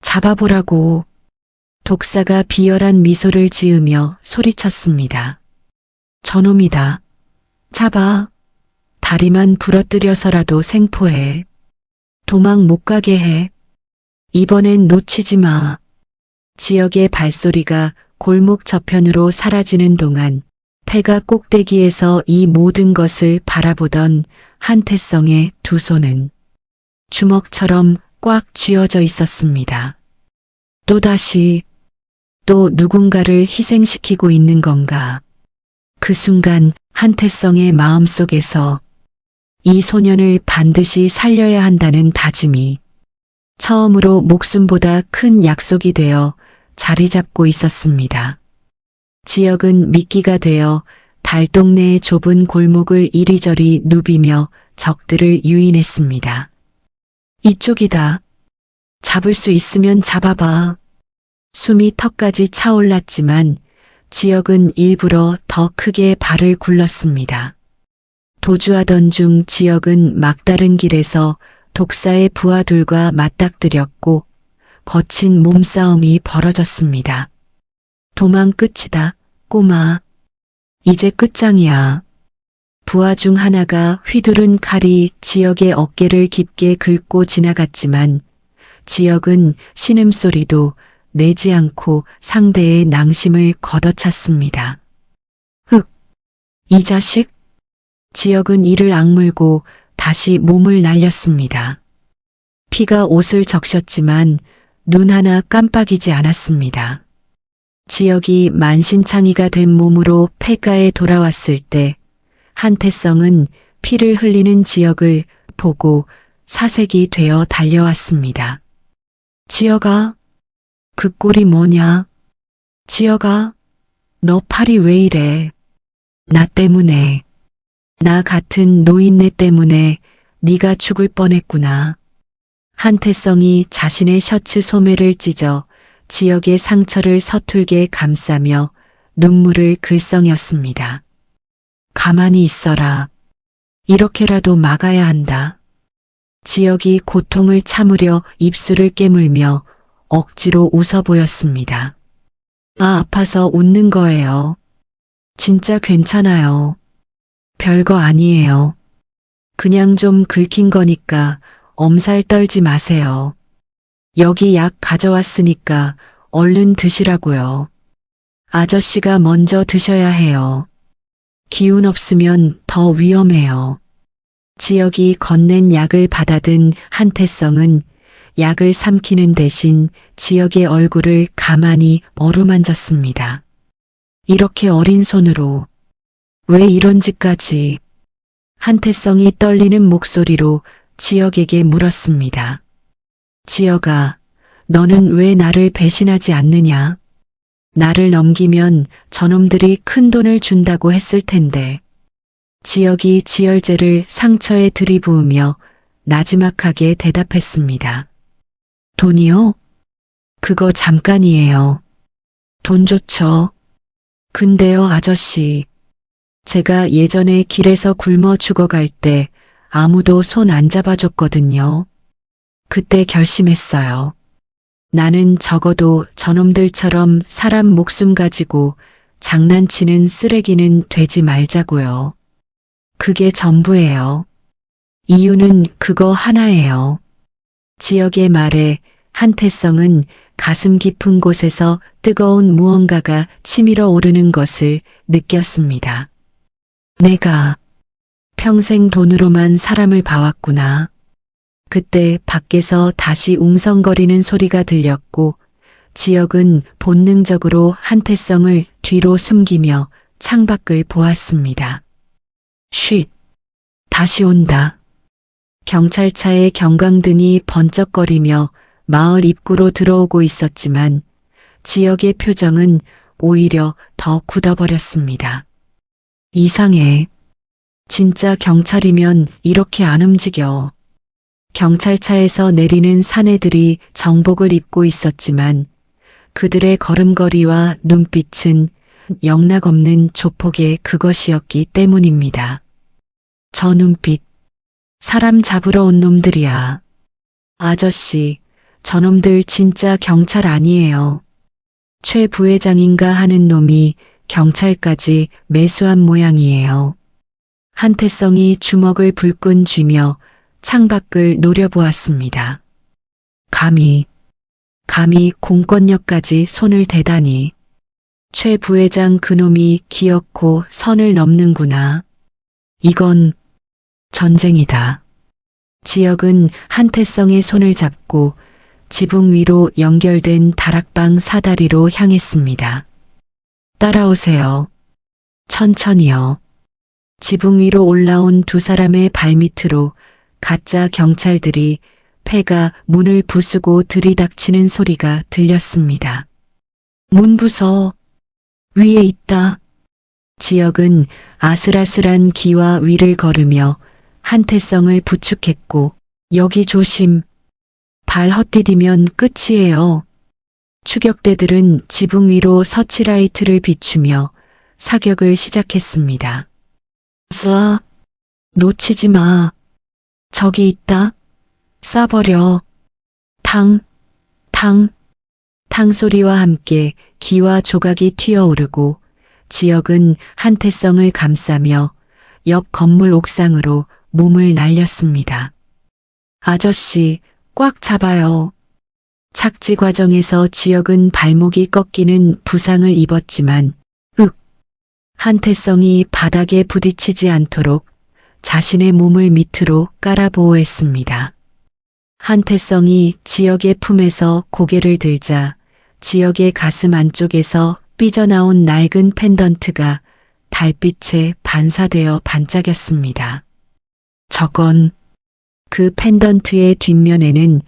Speaker 1: 잡아보라고. 독사가 비열한 미소를 지으며 소리쳤습니다. 저놈이다. 잡아. 다리만 부러뜨려서라도 생포해. 도망 못 가게 해. 이번엔 놓치지 마. 지역의 발소리가 골목 저편으로 사라지는 동안 폐가 꼭대기에서 이 모든 것을 바라보던 한태성의 두 손은 주먹처럼 꽉 쥐어져 있었습니다. 또다시 또 누군가를 희생시키고 있는 건가. 그 순간 한태성의 마음속에서 이 소년을 반드시 살려야 한다는 다짐이 처음으로 목숨보다 큰 약속이 되어 자리 잡고 있었습니다. 지역은 미끼가 되어 달동네의 좁은 골목을 이리저리 누비며 적들을 유인했습니다. 이쪽이다. 잡을 수 있으면 잡아봐. 숨이 턱까지 차올랐지만 지역은 일부러 더 크게 발을 굴렀습니다. 도주하던 중 지역은 막다른 길에서 독사의 부하들과 맞닥뜨렸고 거친 몸싸움이 벌어졌습니다. 도망 끝이다, 꼬마. 이제 끝장이야. 부하 중 하나가 휘두른 칼이 지역의 어깨를 깊게 긁고 지나갔지만 지역은 신음소리도 내지 않고 상대의 낭심을 걷어찼습니다. 흑! 이 자식! 지역은 이를 악물고 다시 몸을 날렸습니다. 피가 옷을 적셨지만 눈 하나 깜빡이지 않았습니다. 지역이 만신창이가 된 몸으로 폐가에 돌아왔을 때 한태성은 피를 흘리는 지역을 보고 사색이 되어 달려왔습니다. 지역아, 그 꼴이 뭐냐? 지역아, 너 팔이 왜 이래? 나 때문에. 나 같은 노인네 때문에 네가 죽을 뻔했구나. 한태성이 자신의 셔츠 소매를 찢어 지역의 상처를 서툴게 감싸며 눈물을 글썽였습니다. 가만히 있어라. 이렇게라도 막아야 한다. 지역이 고통을 참으려 입술을 깨물며 억지로 웃어 보였습니다. 아파서 웃는 거예요. 진짜 괜찮아요. 별거 아니에요. 그냥 좀 긁힌 거니까 엄살 떨지 마세요. 여기 약 가져왔으니까 얼른 드시라고요. 아저씨가 먼저 드셔야 해요. 기운 없으면 더 위험해요. 지역이 건넨 약을 받아든 한태성은 약을 삼키는 대신 지역의 얼굴을 가만히 어루만졌습니다. 이렇게 어린 손으로 왜 이런 짓까지? 한태성이 떨리는 목소리로 지역에게 물었습니다. 지역아, 너는 왜 나를 배신하지 않느냐? 나를 넘기면 저놈들이 큰 돈을 준다고 했을 텐데. 지역이 지혈제를 상처에 들이부으며 나지막하게 대답했습니다. 돈이요? 그거 잠깐이에요. 돈 좋죠. 근데요, 아저씨. 제가 예전에 길에서 굶어 죽어갈 때 아무도 손 안 잡아줬거든요. 그때 결심했어요. 나는 적어도 저놈들처럼 사람 목숨 가지고 장난치는 쓰레기는 되지 말자고요. 그게 전부예요. 이유는 그거 하나예요. 지역의 말에 한태성은 가슴 깊은 곳에서 뜨거운 무언가가 치밀어 오르는 것을 느꼈습니다. 내가 평생 돈으로만 사람을 봐왔구나. 그때 밖에서 다시 웅성거리는 소리가 들렸고 지역은 본능적으로 한태성을 뒤로 숨기며 창밖을 보았습니다. 쉿! 다시 온다. 경찰차의 경광등이 번쩍거리며 마을 입구로 들어오고 있었지만 지역의 표정은 오히려 더 굳어버렸습니다. 이상해. 진짜 경찰이면 이렇게 안 움직여. 경찰차에서 내리는 사내들이 정복을 입고 있었지만 그들의 걸음걸이와 눈빛은 영락없는 조폭의 그것이었기 때문입니다. 저 눈빛, 사람 잡으러 온 놈들이야. 아저씨, 저놈들 진짜 경찰 아니에요. 최 부회장인가 하는 놈이 경찰까지 매수한 모양이에요. 한태성이 주먹을 불끈 쥐며 창밖을 노려보았습니다. 감히 공권력까지 손을 대다니. 최 부회장 그놈이 기어코 선을 넘는구나. 이건 전쟁이다. 지역은 한태성의 손을 잡고 지붕 위로 연결된 다락방 사다리로 향했습니다. 따라오세요. 천천히요. 지붕 위로 올라온 두 사람의 발밑으로 가짜 경찰들이 폐가 문을 부수고 들이닥치는 소리가 들렸습니다. 문 부서. 위에 있다. 지역은 아슬아슬한 기와 위를 걸으며 한태성을 부축했고, 여기 조심. 발 헛디디면 끝이에요. 추격대들은 지붕 위로 서치라이트를 비추며 사격을 시작했습니다. 쏴. 놓치지 마. 저기 있다. 쏴버려. 탕, 탕. 탕 소리와 함께 기와 조각이 튀어오르고 지역은 한태성을 감싸며 옆 건물 옥상으로 몸을 날렸습니다. 아저씨, 꽉 잡아요. 착지 과정에서 지역은 발목이 꺾이는 부상을 입었지만 한태성이 바닥에 부딪히지 않도록 자신의 몸을 밑으로 깔아 보호했습니다. 한태성이 지역의 품에서 고개를 들자 지역의 가슴 안쪽에서 삐져나온 낡은 펜던트가 달빛에 반사되어 반짝였습니다. 저건 그 펜던트의 뒷면에는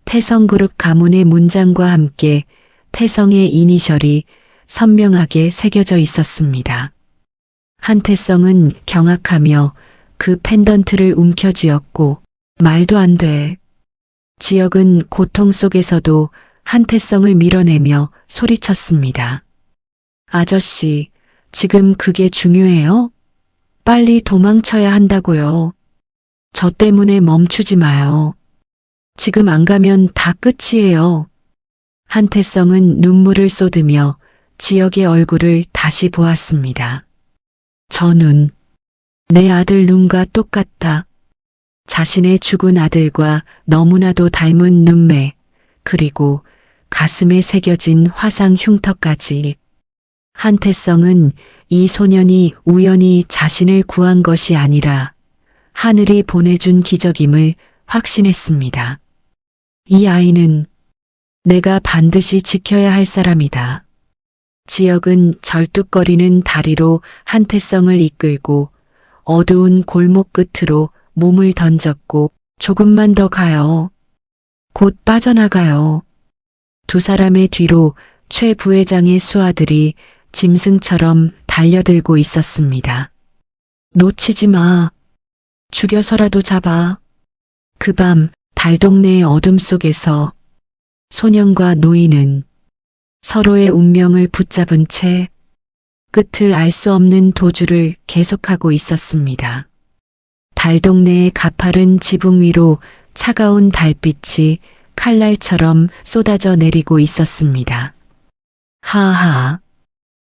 Speaker 1: 태성그룹 가문의 문장과 함께 태성의 이니셜이 선명하게 새겨져 있었습니다. 한태성은 경악하며 그 펜던트를 움켜쥐었고 말도 안 돼. 지역은 고통 속에서도 한태성을 밀어내며 소리쳤습니다. 아저씨, 지금 그게 중요해요? 빨리 도망쳐야 한다고요. 저 때문에 멈추지 마요. 지금 안 가면 다 끝이에요. 한태성은 눈물을 쏟으며 지역의 얼굴을 다시 보았습니다. 저 눈, 내 아들 눈과 똑같다. 자신의 죽은 아들과 너무나도 닮은 눈매, 그리고 가슴에 새겨진 화상 흉터까지. 한태성은 이 소년이 우연히 자신을 구한 것이 아니라 하늘이 보내준 기적임을 확신했습니다. 이 아이는 내가 반드시 지켜야 할 사람이다. 지역은 절뚝거리는 다리로 한태성을 이끌고 어두운 골목 끝으로 몸을 던졌고 조금만 더 가요. 곧 빠져나가요. 두 사람의 뒤로 최 부회장의 수하들이 짐승처럼 달려들고 있었습니다. 놓치지 마. 죽여서라도 잡아. 그 밤 달동네의 어둠 속에서 소년과 노인은 서로의 운명을 붙잡은 채 끝을 알 수 없는 도주를 계속하고 있었습니다. 달동네의 가파른 지붕 위로 차가운 달빛이 칼날처럼 쏟아져 내리고 있었습니다. 하하,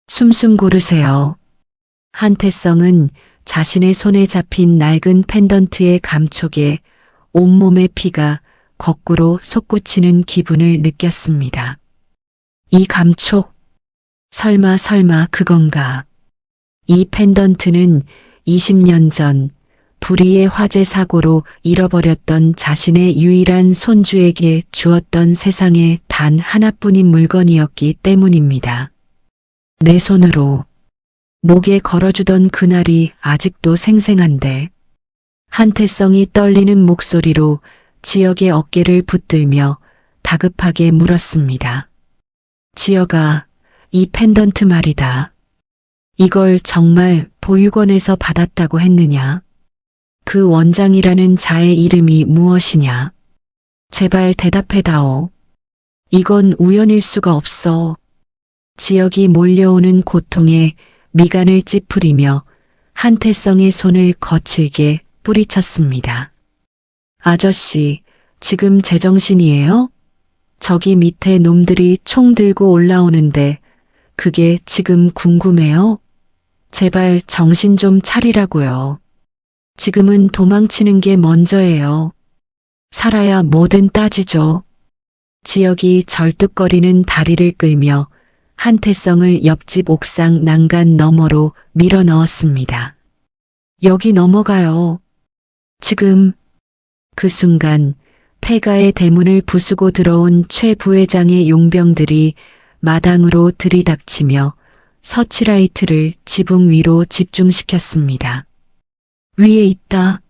Speaker 1: 숨숨 고르세요. 한태성은 자신의 손에 잡힌 낡은 펜던트의 감촉에 온몸의 피가 거꾸로 솟구치는 기분을 느꼈습니다. 이 감촉, 설마 그건가. 이 펜던트는 20년 전 불의의 화재 사고로 잃어버렸던 자신의 유일한 손주에게 주었던 세상에 단 하나뿐인 물건이었기 때문입니다. 내 손으로 목에 걸어주던 그날이 아직도 생생한데. 한태성이 떨리는 목소리로 지역의 어깨를 붙들며 다급하게 물었습니다. 지역아, 이 펜던트 말이다. 이걸 정말 보육원에서 받았다고 했느냐? 그 원장이라는 자의 이름이 무엇이냐? 제발 대답해다오. 이건 우연일 수가 없어. 지역이 몰려오는 고통에 미간을 찌푸리며 한태성의 손을 거칠게 뿌리쳤습니다. 아저씨, 지금 제정신이에요? 저기 밑에 놈들이 총 들고 올라오는데 그게 지금 궁금해요? 제발 정신 좀 차리라고요. 지금은 도망치는 게 먼저예요. 살아야 뭐든 따지죠. 지역이 절뚝거리는 다리를 끌며 한태성을 옆집 옥상 난간 너머로 밀어 넣었습니다. 여기 넘어가요. 지금. 그 순간 폐가의 대문을 부수고 들어온 최 부회장의 용병들이 마당으로 들이닥치며 서치라이트를 지붕 위로 집중시켰습니다. 위에 있다.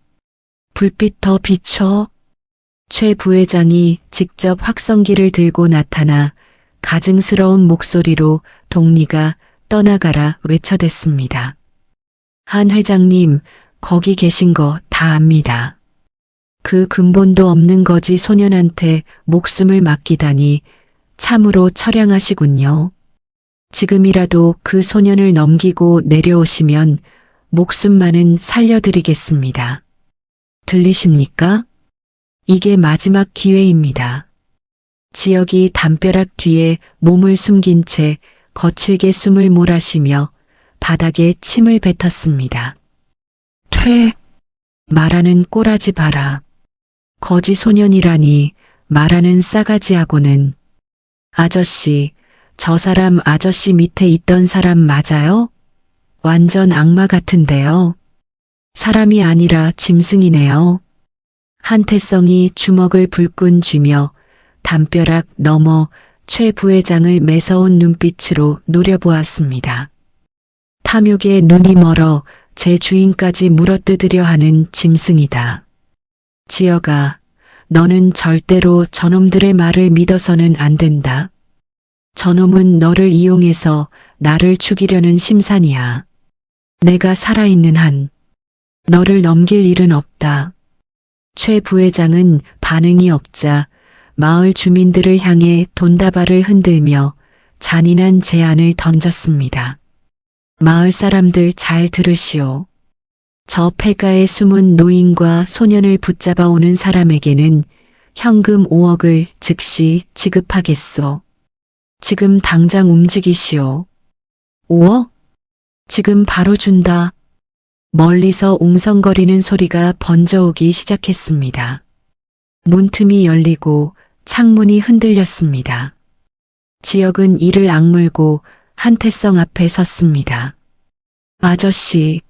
Speaker 1: 불빛 더 비춰. 최 부회장이 직접 확성기를 들고 나타나 가증스러운 목소리로 동리가 떠나가라 외쳐댔습니다. 한 회장님, 거기 계신 거 다 압니다. 그 근본도 없는 거지 소년한테 목숨을 맡기다니 참으로 처량하시군요. 지금이라도 그 소년을 넘기고 내려오시면 목숨만은 살려드리겠습니다. 들리십니까? 이게 마지막 기회입니다. 지역이 담벼락 뒤에 몸을 숨긴 채 거칠게 숨을 몰아쉬며 바닥에 침을 뱉었습니다. 퇴! 말하는 꼬라지 봐라. 거지 소년이라니 말하는 싸가지하고는. 아저씨, 저 사람 아저씨 밑에 있던 사람 맞아요? 완전 악마 같은데요. 사람이 아니라 짐승이네요. 한태성이 주먹을 불끈 쥐며 담벼락 너머 최 부회장을 매서운 눈빛으로 노려보았습니다. 탐욕에 눈이 멀어 제 주인까지 물어뜯으려 하는 짐승이다. 지혁아, 너는 절대로 저놈들의 말을 믿어서는 안 된다. 저놈은 너를 이용해서 나를 죽이려는 심산이야. 내가 살아있는 한 너를 넘길 일은 없다. 최 부회장은 반응이 없자 마을 주민들을 향해 돈다발을 흔들며 잔인한 제안을 던졌습니다. 마을 사람들 잘 들으시오. 저 폐가에 숨은 노인과 소년을 붙잡아 오는 사람에게는 현금 5억을 즉시 지급하겠소. 지금 당장 움직이시오. 5억? 지금 바로 준다. 멀리서 웅성거리는 소리가 번져오기 시작했습니다. 문틈이 열리고 창문이 흔들렸습니다. 지역은 이를 악물고 한태성 앞에 섰습니다. 아저씨,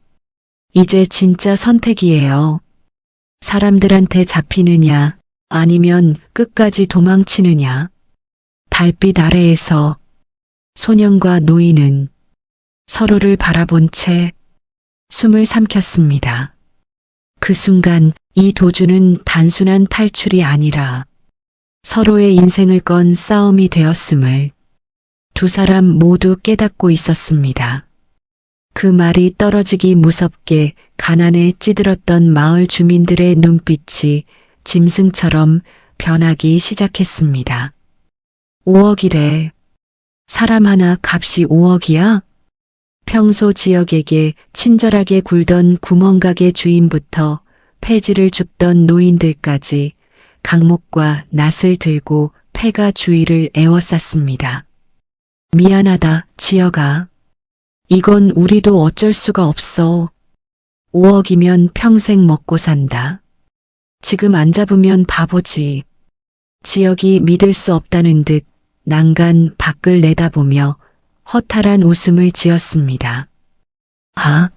Speaker 1: 이제 진짜 선택이에요. 사람들한테 잡히느냐, 아니면 끝까지 도망치느냐. 달빛 아래에서 소년과 노인은 서로를 바라본 채 숨을 삼켰습니다. 그 순간 이 도주는 단순한 탈출이 아니라 서로의 인생을 건 싸움이 되었음을 두 사람 모두 깨닫고 있었습니다. 그 말이 떨어지기 무섭게 가난에 찌들었던 마을 주민들의 눈빛이 짐승처럼 변하기 시작했습니다. 5억이래. 사람 하나 값이 5억이야? 평소 지역에게 친절하게 굴던 구멍가게 주인부터 폐지를 줍던 노인들까지 강목과 낫을 들고 폐가 주위를 에워쌌습니다. 미안하다, 지혁아. 이건 우리도 어쩔 수가 없어. 5억이면 평생 먹고 산다. 지금 안 잡으면 바보지. 지혁이 믿을 수 없다는 듯 난간 밖을 내다보며 허탈한 웃음을 지었습니다. 아,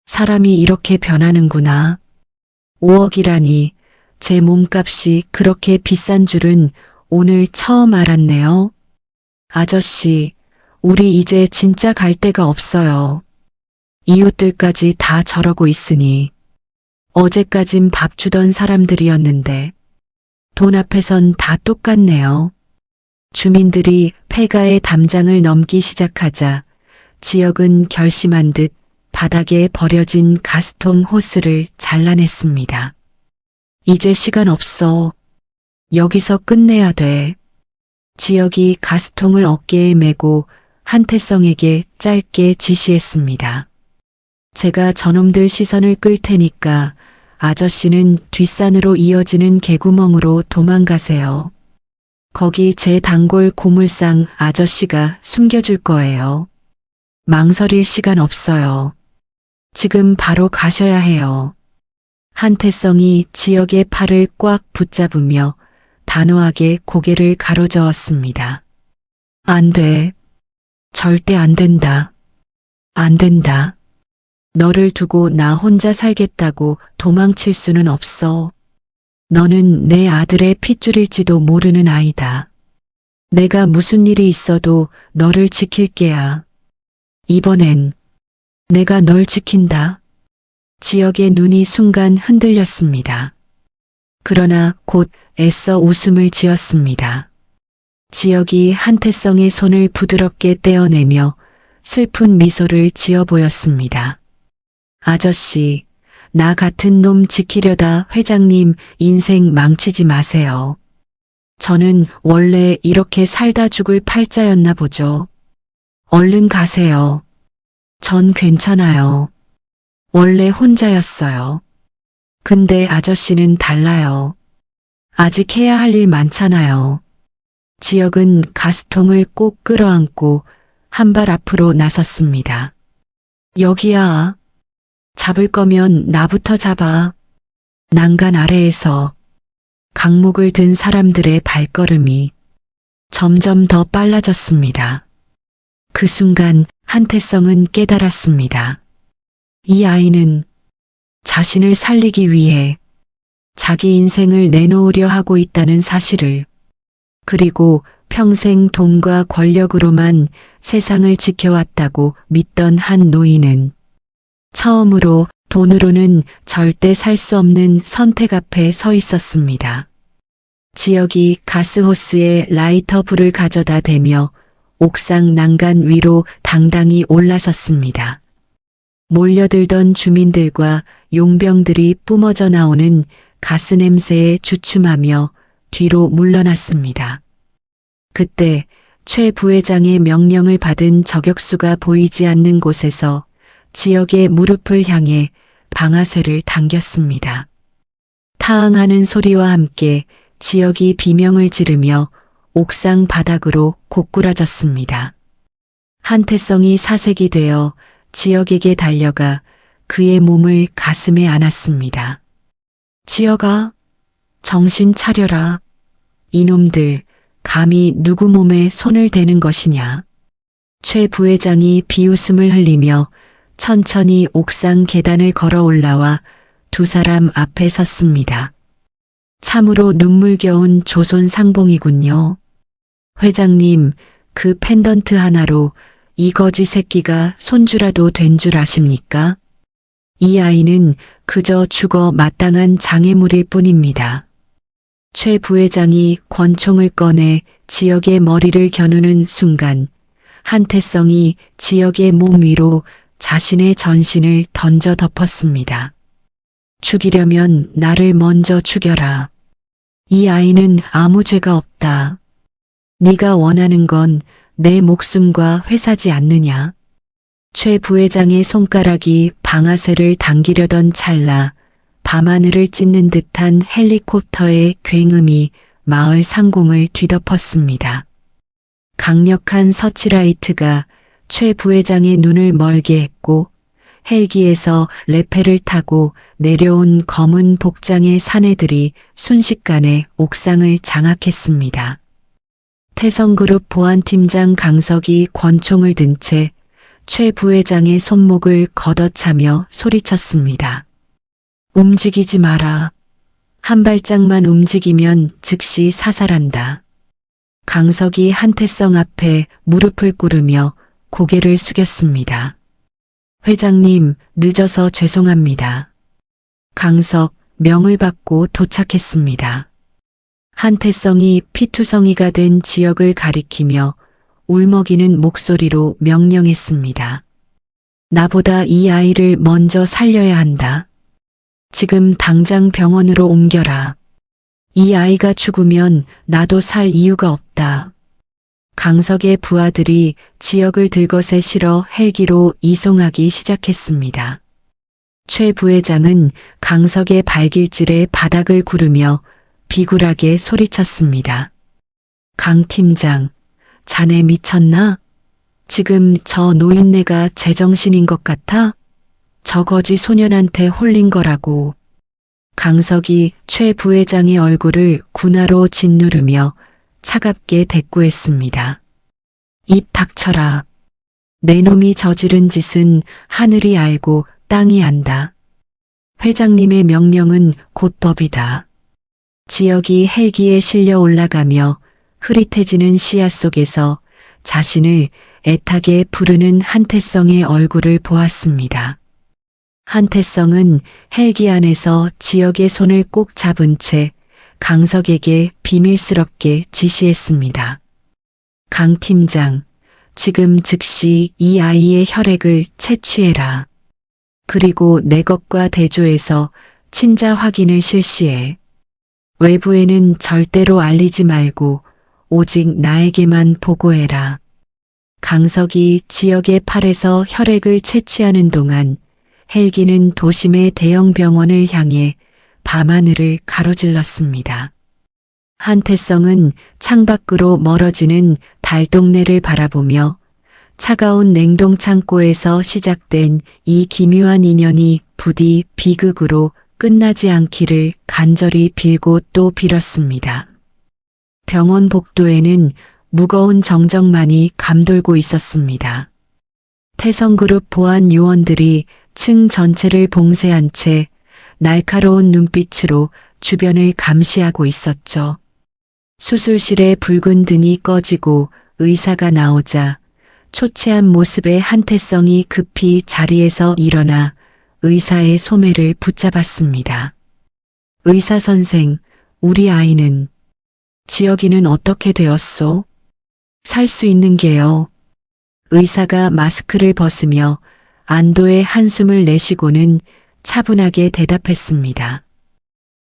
Speaker 1: 사람이 이렇게 변하는구나. 5억이라니 제 몸값이 그렇게 비싼 줄은 오늘 처음 알았네요. 아저씨, 우리 이제 진짜 갈 데가 없어요. 이웃들까지 다 저러고 있으니. 어제까진 밥 주던 사람들이었는데 돈 앞에선 다 똑같네요. 주민들이 폐가의 담장을 넘기 시작하자 지역은 결심한 듯 바닥에 버려진 가스통 호스를 잘라냈습니다. 이제 시간 없어. 여기서 끝내야 돼. 지역이 가스통을 어깨에 메고 한태성에게 짧게 지시했습니다. 제가 저놈들 시선을 끌 테니까 아저씨는 뒷산으로 이어지는 개구멍으로 도망가세요. 거기 제 단골 고물상 아저씨가 숨겨줄 거예요. 망설일 시간 없어요. 지금 바로 가셔야 해요. 한태성이 지역의 팔을 꽉 붙잡으며 단호하게 고개를 가로저었습니다. 안 돼. 절대 안 된다. 안 된다. 너를 두고 나 혼자 살겠다고 도망칠 수는 없어. 너는 내 아들의 핏줄일지도 모르는 아이다. 내가 무슨 일이 있어도 너를 지킬 게야. 이번엔 내가 널 지킨다. 지역의 눈이 순간 흔들렸습니다. 그러나 곧 애써 웃음을 지었습니다. 지역이 한태성의 손을 부드럽게 떼어내며 슬픈 미소를 지어 보였습니다. 아저씨, 나 같은 놈 지키려다 회장님 인생 망치지 마세요. 저는 원래 이렇게 살다 죽을 팔자였나 보죠. 얼른 가세요. 전 괜찮아요. 원래 혼자였어요. 근데 아저씨는 달라요. 아직 해야 할 일 많잖아요. 지역은 가스통을 꼭 끌어안고 한 발 앞으로 나섰습니다. 여기야. 잡을 거면 나부터 잡아. 난간 아래에서 강목을 든 사람들의 발걸음이 점점 더 빨라졌습니다. 그 순간 한태성은 깨달았습니다. 이 아이는 자신을 살리기 위해 자기 인생을 내놓으려 하고 있다는 사실을, 그리고 평생 돈과 권력으로만 세상을 지켜왔다고 믿던 한 노인은 처음으로 돈으로는 절대 살 수 없는 선택 앞에 서 있었습니다. 지역이 가스호스에 라이터 불을 가져다 대며 옥상 난간 위로 당당히 올라섰습니다. 몰려들던 주민들과 용병들이 뿜어져 나오는 가스 냄새에 주춤하며 뒤로 물러났습니다. 그때 최 부회장의 명령을 받은 저격수가 보이지 않는 곳에서 지역의 무릎을 향해 방아쇠를 당겼습니다. 타앙하는 소리와 함께 지역이 비명을 지르며 옥상 바닥으로 고꾸라졌습니다. 한태성이 사색이 되어 지역에게 달려가 그의 몸을 가슴에 안았습니다. 지역아, 정신 차려라. 이놈들, 감히 누구 몸에 손을 대는 것이냐. 최 부회장이 비웃음을 흘리며 천천히 옥상 계단을 걸어 올라와 두 사람 앞에 섰습니다. 참으로 눈물겨운 조선 상봉이군요. 회장님, 그 펜던트 하나로 이 거지 새끼가 손주라도 된 줄 아십니까? 이 아이는 그저 죽어 마땅한 장애물일 뿐입니다. 최 부회장이 권총을 꺼내 지역의 머리를 겨누는 순간 한태성이 지역의 몸 위로 자신의 전신을 던져 덮었습니다. 죽이려면 나를 먼저 죽여라. 이 아이는 아무 죄가 없다. 네가 원하는 건 내 목숨과 회사지 않느냐. 최 부회장의 손가락이 방아쇠를 당기려던 찰나 밤하늘을 찢는 듯한 헬리콥터의 굉음이 마을 상공을 뒤덮었습니다. 강력한 서치라이트가 최 부회장의 눈을 멀게 했고 헬기에서 레페를 타고 내려온 검은 복장의 사내들이 순식간에 옥상을 장악했습니다. 태성그룹 보안팀장 강석이 권총을 든 채 최 부회장의 손목을 걷어차며 소리쳤습니다. 움직이지 마라. 한 발짝만 움직이면 즉시 사살한다. 강석이 한태성 앞에 무릎을 꿇으며 고개를 숙였습니다. 회장님, 늦어서 죄송합니다. 강석, 명을 받고 도착했습니다. 한태성이 피투성이가 된 지역을 가리키며 울먹이는 목소리로 명령했습니다. 나보다 이 아이를 먼저 살려야 한다. 지금 당장 병원으로 옮겨라. 이 아이가 죽으면 나도 살 이유가 없다. 강석의 부하들이 지역을 들것에 실어 헬기로 이송하기 시작했습니다. 최 부회장은 강석의 발길질에 바닥을 구르며 비굴하게 소리쳤습니다. 강 팀장, 자네 미쳤나? 지금 저 노인네가 제정신인 것 같아? 저 거지 소년한테 홀린 거라고. 강석이 최 부회장의 얼굴을 군화로 짓누르며 차갑게 대꾸했습니다. 입 닥쳐라. 내 놈이 저지른 짓은 하늘이 알고 땅이 안다. 회장님의 명령은 곧 법이다. 지역이 헬기에 실려 올라가며 흐릿해지는 시야 속에서 자신을 애타게 부르는 한태성의 얼굴을 보았습니다. 한태성은 헬기 안에서 지역의 손을 꼭 잡은 채 강석에게 비밀스럽게 지시했습니다. 강 팀장, 지금 즉시 이 아이의 혈액을 채취해라. 그리고 내 것과 대조해서 친자 확인을 실시해. 외부에는 절대로 알리지 말고 오직 나에게만 보고해라. 강석이 지역의 팔에서 혈액을 채취하는 동안 헬기는 도심의 대형 병원을 향해 밤하늘을 가로질렀습니다. 한태성은 창밖으로 멀어지는 달동네를 바라보며 차가운 냉동창고에서 시작된 이 기묘한 인연이 부디 비극으로 끝나지 않기를 간절히 빌고 또 빌었습니다. 병원 복도에는 무거운 정적만이 감돌고 있었습니다. 태성그룹 보안 요원들이 층 전체를 봉쇄한 채 날카로운 눈빛으로 주변을 감시하고 있었죠. 수술실의 붉은 등이 꺼지고 의사가 나오자 초췌한 모습의 한태성이 급히 자리에서 일어나 의사의 소매를 붙잡았습니다. 의사 선생, 우리 아이는, 지혁이는 어떻게 되었소? 살 수 있는 게요. 의사가 마스크를 벗으며 안도의 한숨을 내쉬고는 차분하게 대답했습니다.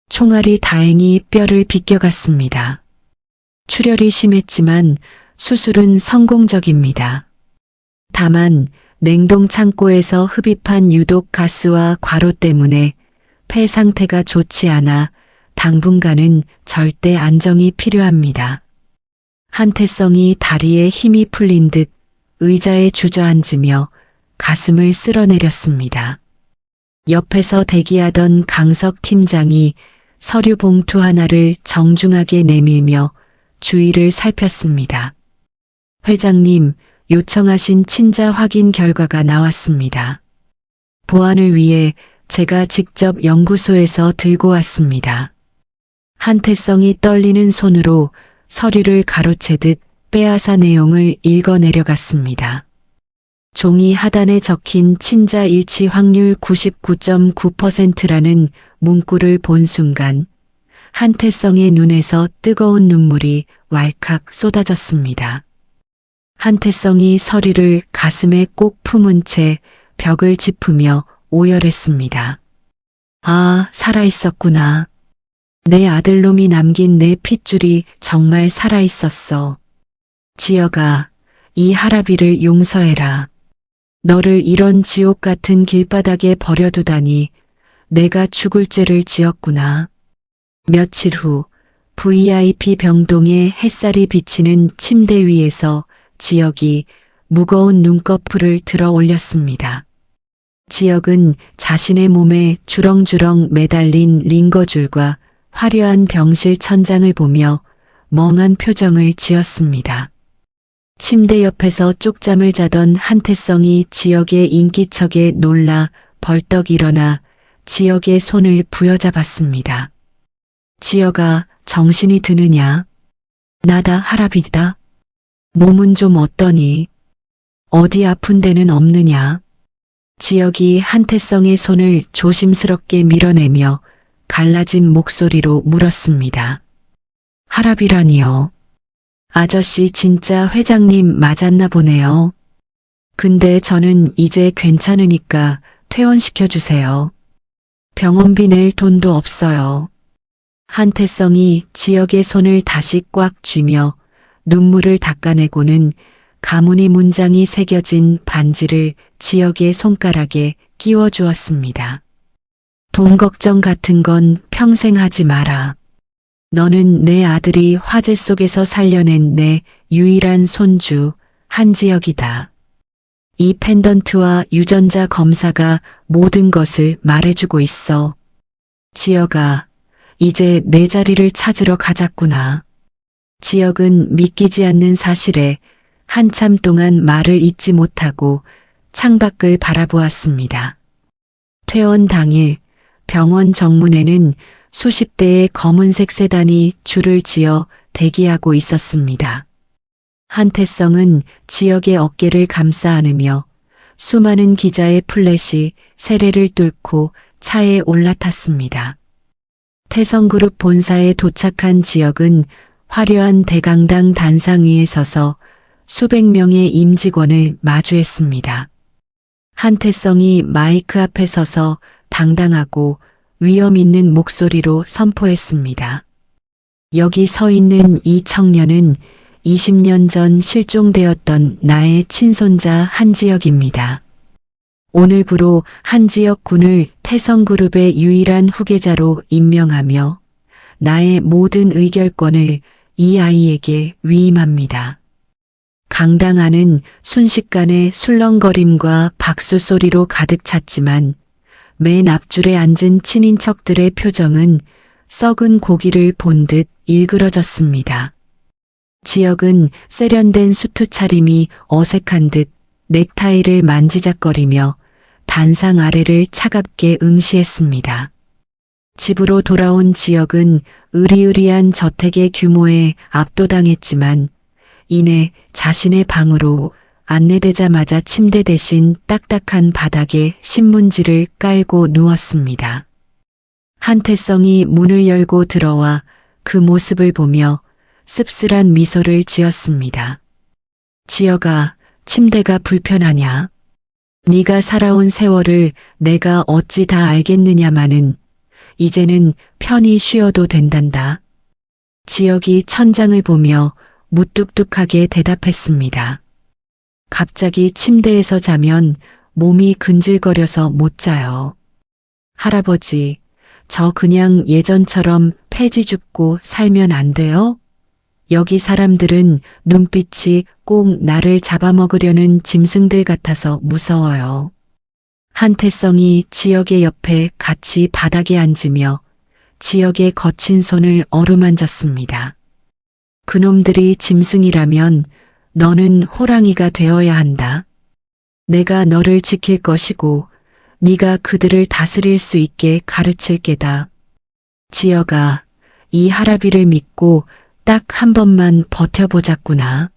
Speaker 1: 총알이 다행히 뼈를 비껴갔습니다. 출혈이 심했지만 수술은 성공적입니다. 다만 냉동 창고에서 흡입한 유독 가스와 과로 때문에 폐 상태가 좋지 않아 당분간은 절대 안정이 필요합니다. 한태성이 다리에 힘이 풀린 듯 의자에 주저앉으며 가슴을 쓸어내렸습니다. 옆에서 대기하던 강석 팀장이 서류 봉투 하나를 정중하게 내밀며 주위를 살폈습니다. 회장님, 요청하신 친자 확인 결과가 나왔습니다. 보안을 위해 제가 직접 연구소에서 들고 왔습니다. 한태성이 떨리는 손으로 서류를 가로채듯 빼앗아 내용을 읽어 내려갔습니다. 종이 하단에 적힌 친자 일치 확률 99.9%라는 문구를 본 순간 한태성의 눈에서 뜨거운 눈물이 왈칵 쏟아졌습니다. 한태성이 서류를 가슴에 꼭 품은 채 벽을 짚으며 오열했습니다. 아, 살아있었구나. 내 아들놈이 남긴 내 핏줄이 정말 살아있었어. 지혁아, 이 할아비를 용서해라. 너를 이런 지옥 같은 길바닥에 버려두다니 내가 죽을 죄를 지었구나. 며칠 후 VIP 병동의 햇살이 비치는 침대 위에서 지혁이 무거운 눈꺼풀을 들어 올렸습니다. 지혁은 자신의 몸에 주렁주렁 매달린 링거줄과 화려한 병실 천장을 보며 멍한 표정을 지었습니다. 침대 옆에서 쪽잠을 자던 한태성이 지혁의 인기척에 놀라 벌떡 일어나 지혁의 손을 부여잡았습니다. 지혁아, 정신이 드느냐? 나다 할아비다. 몸은 좀 어떠니? 어디 아픈 데는 없느냐? 지혁이 한태성의 손을 조심스럽게 밀어내며 갈라진 목소리로 물었습니다. 할아비라니요. 아저씨 진짜 회장님 맞았나 보네요. 근데 저는 이제 괜찮으니까 퇴원시켜주세요. 병원비 낼 돈도 없어요. 한태성이 지혁의 손을 다시 꽉 쥐며 눈물을 닦아내고는 가문이 문장이 새겨진 반지를 지혁의 손가락에 끼워 주었습니다. 돈 걱정 같은 건 평생 하지 마라. 너는 내 아들이 화재 속에서 살려낸 내 유일한 손주 한지혁이다. 이 펜던트와 유전자 검사가 모든 것을 말해주고 있어. 지혁아, 이제 내 자리를 찾으러 가자꾸나. 지혁은 믿기지 않는 사실에 한참 동안 말을 잇지 못하고 창밖을 바라보았습니다. 퇴원 당일 병원 정문에는 수십 대의 검은색 세단이 줄을 지어 대기하고 있었습니다. 한태성은 지혁의 어깨를 감싸 안으며 수많은 기자의 플랫이 세례를 뚫고 차에 올라탔습니다. 태성그룹 본사에 도착한 지혁은 화려한 대강당 단상 위에 서서 수백 명의 임직원을 마주했습니다. 한태성이 마이크 앞에 서서 당당하고 위엄 있는 목소리로 선포했습니다. 여기 서 있는 이 청년은 20년 전 실종되었던 나의 친손자 한지혁입니다. 오늘부로 한지혁 군을 태성그룹의 유일한 후계자로 임명하며 나의 모든 의결권을 이 아이에게 위임합니다. 강당 안은 순식간에 술렁거림과 박수 소리로 가득 찼지만 맨 앞줄에 앉은 친인척들의 표정은 썩은 고기를 본 듯 일그러졌습니다. 지혁은 세련된 수트 차림이 어색한 듯 넥타이를 만지작거리며 단상 아래를 차갑게 응시했습니다. 집으로 돌아온 지혁은 으리으리한 저택의 규모에 압도당했지만 이내 자신의 방으로 안내되자마자 침대 대신 딱딱한 바닥에 신문지를 깔고 누웠습니다. 한태성이 문을 열고 들어와 그 모습을 보며 씁쓸한 미소를 지었습니다. 지혁아, 침대가 불편하냐? 네가 살아온 세월을 내가 어찌 다 알겠느냐마는 이제는 편히 쉬어도 된단다. 지혁이 천장을 보며 무뚝뚝하게 대답했습니다. 갑자기 침대에서 자면 몸이 근질거려서 못 자요. 할아버지, 저 그냥 예전처럼 폐지 줍고 살면 안 돼요? 여기 사람들은 눈빛이 꼭 나를 잡아먹으려는 짐승들 같아서 무서워요. 한태성이 지혁의 옆에 같이 바닥에 앉으며 지혁의 거친 손을 어루만졌습니다. 그놈들이 짐승이라면 너는 호랑이가 되어야 한다. 내가 너를 지킬 것이고 네가 그들을 다스릴 수 있게 가르칠 게다. 지혁아, 이 할아비를 믿고 딱 한 번만 버텨보자꾸나.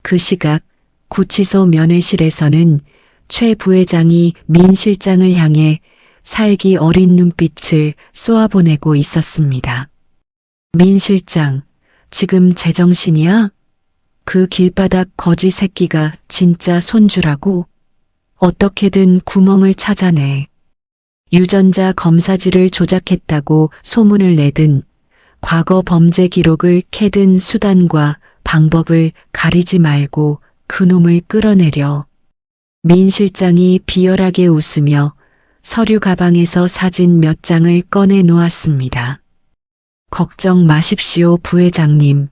Speaker 1: 그 시각 구치소 면회실에서는 최 부회장이 민 실장을 향해 살기 어린 눈빛을 쏘아보내고 있었습니다. 민 실장, 지금 제정신이야? 그 길바닥 거지 새끼가 진짜 손주라고? 어떻게든 구멍을 찾아내. 유전자 검사지를 조작했다고 소문을 내든 과거 범죄 기록을 캐든 수단과 방법을 가리지 말고 그놈을 끌어내려. 민 실장이 비열하게 웃으며 서류 가방에서 사진 몇 장을 꺼내 놓았습니다. 걱정 마십시오, 부회장님.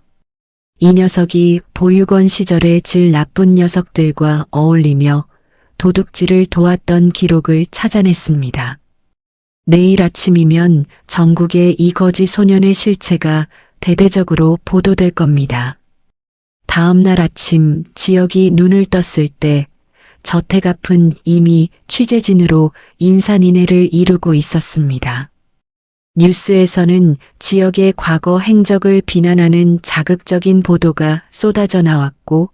Speaker 1: 이 녀석이 보육원 시절의 질 나쁜 녀석들과 어울리며 도둑질을 도왔던 기록을 찾아냈습니다. 내일 아침이면 전국의 이 거지 소년의 실체가 대대적으로 보도될 겁니다. 다음 날 아침 지혁이 눈을 떴을 때 저택 앞은 이미 취재진으로 인산인해를 이루고 있었습니다. 뉴스에서는 지역의 과거 행적을 비난하는 자극적인 보도가 쏟아져 나왔고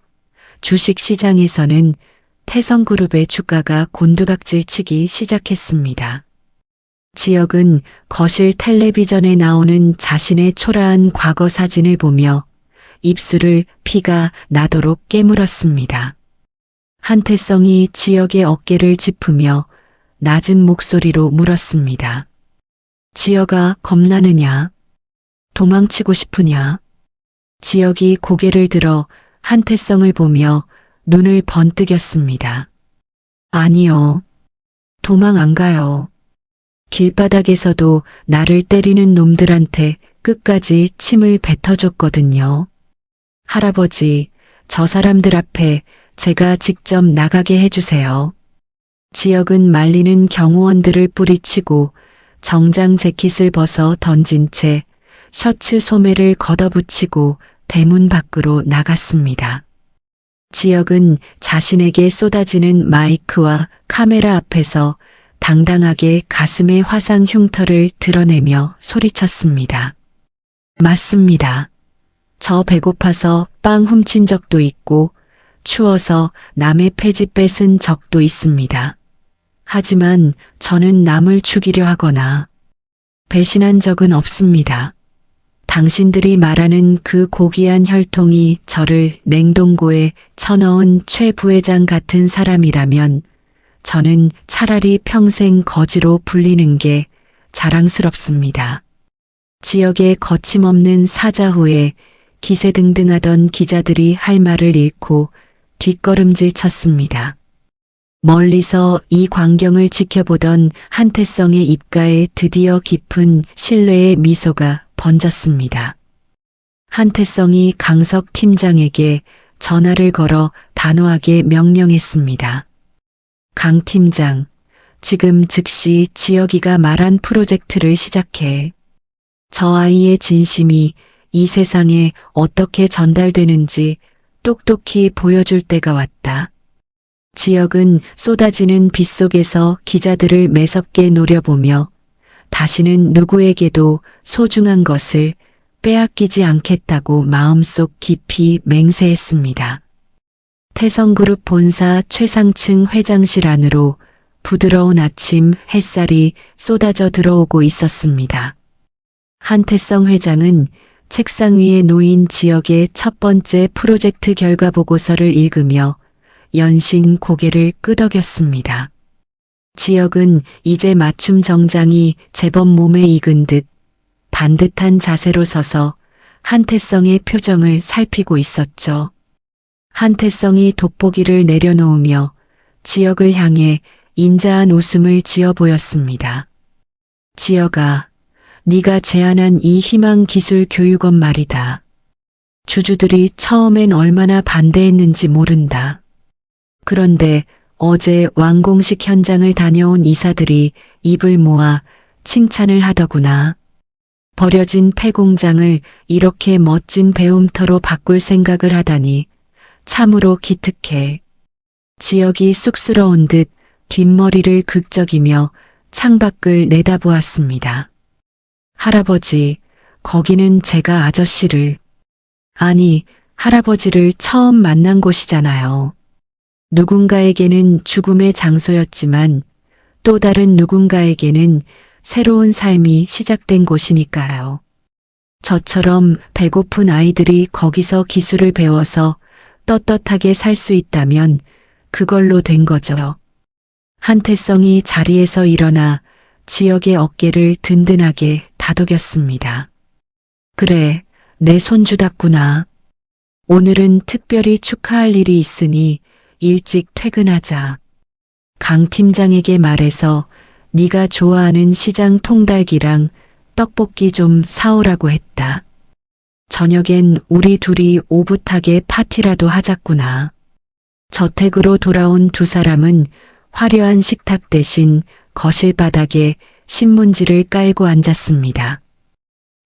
Speaker 1: 주식시장에서는 태성그룹의 주가가 곤두박질치기 시작했습니다. 지혁은 거실 텔레비전에 나오는 자신의 초라한 과거 사진을 보며 입술을 피가 나도록 깨물었습니다. 한태성이 지혁의 어깨를 짚으며 낮은 목소리로 물었습니다. 지혁아, 겁나느냐? 도망치고 싶으냐? 지혁이 고개를 들어 한태성을 보며 눈을 번뜩였습니다. 아니요. 도망 안 가요. 길바닥에서도 나를 때리는 놈들한테 끝까지 침을 뱉어줬거든요. 할아버지, 저 사람들 앞에 제가 직접 나가게 해주세요. 지혁은 말리는 경호원들을 뿌리치고 정장 재킷을 벗어 던진 채 셔츠 소매를 걷어붙이고 대문 밖으로 나갔습니다. 지역은 자신에게 쏟아지는 마이크와 카메라 앞에서 당당하게 가슴의 화상 흉터를 드러내며 소리쳤습니다. 맞습니다. 저 배고파서 빵 훔친 적도 있고 추워서 남의 폐지 뺏은 적도 있습니다. 하지만 저는 남을 죽이려 하거나 배신한 적은 없습니다. 당신들이 말하는 그 고귀한 혈통이 저를 냉동고에 쳐넣은 최 부회장 같은 사람이라면 저는 차라리 평생 거지로 불리는 게 자랑스럽습니다. 지역의 거침없는 사자 후에 기세등등하던 기자들이 할 말을 잃고 뒷걸음질 쳤습니다. 멀리서 이 광경을 지켜보던 한태성의 입가에 드디어 깊은 신뢰의 미소가 번졌습니다. 한태성이 강석 팀장에게 전화를 걸어 단호하게 명령했습니다. 강 팀장, 지금 즉시 지혁이가 말한 프로젝트를 시작해. 저 아이의 진심이 이 세상에 어떻게 전달되는지 똑똑히 보여줄 때가 왔다. 지혁은 쏟아지는 빛 속에서 기자들을 매섭게 노려보며 다시는 누구에게도 소중한 것을 빼앗기지 않겠다고 마음속 깊이 맹세했습니다. 태성그룹 본사 최상층 회장실 안으로 부드러운 아침 햇살이 쏟아져 들어오고 있었습니다. 한태성 회장은 책상 위에 놓인 지역의 첫 번째 프로젝트 결과 보고서를 읽으며 연신 고개를 끄덕였습니다. 지역은 이제 맞춤 정장이 제법 몸에 익은 듯 반듯한 자세로 서서 한태성의 표정을 살피고 있었죠. 한태성이 돋보기를 내려놓으며 지역을 향해 인자한 웃음을 지어 보였습니다. 지역아, 네가 제안한 이 희망기술교육원 말이다. 주주들이 처음엔 얼마나 반대했는지 모른다. 그런데 어제 완공식 현장을 다녀온 이사들이 입을 모아 칭찬을 하더구나. 버려진 폐공장을 이렇게 멋진 배움터로 바꿀 생각을 하다니 참으로 기특해. 지역이 쑥스러운 듯 뒷머리를 극적이며 창밖을 내다보았습니다. 할아버지, 거기는 제가 아저씨를, 아니, 할아버지를 처음 만난 곳이잖아요. 누군가에게는 죽음의 장소였지만 또 다른 누군가에게는 새로운 삶이 시작된 곳이니까요. 저처럼 배고픈 아이들이 거기서 기술을 배워서 떳떳하게 살 수 있다면 그걸로 된 거죠. 한태성이 자리에서 일어나 지역의 어깨를 든든하게 다독였습니다. 그래, 내 손주답구나. 오늘은 특별히 축하할 일이 있으니 일찍 퇴근하자. 강 팀장에게 말해서 네가 좋아하는 시장 통닭이랑 떡볶이 좀 사오라고 했다. 저녁엔 우리 둘이 오붓하게 파티라도 하자꾸나. 저택으로 돌아온 두 사람은 화려한 식탁 대신 거실 바닥에 신문지를 깔고 앉았습니다.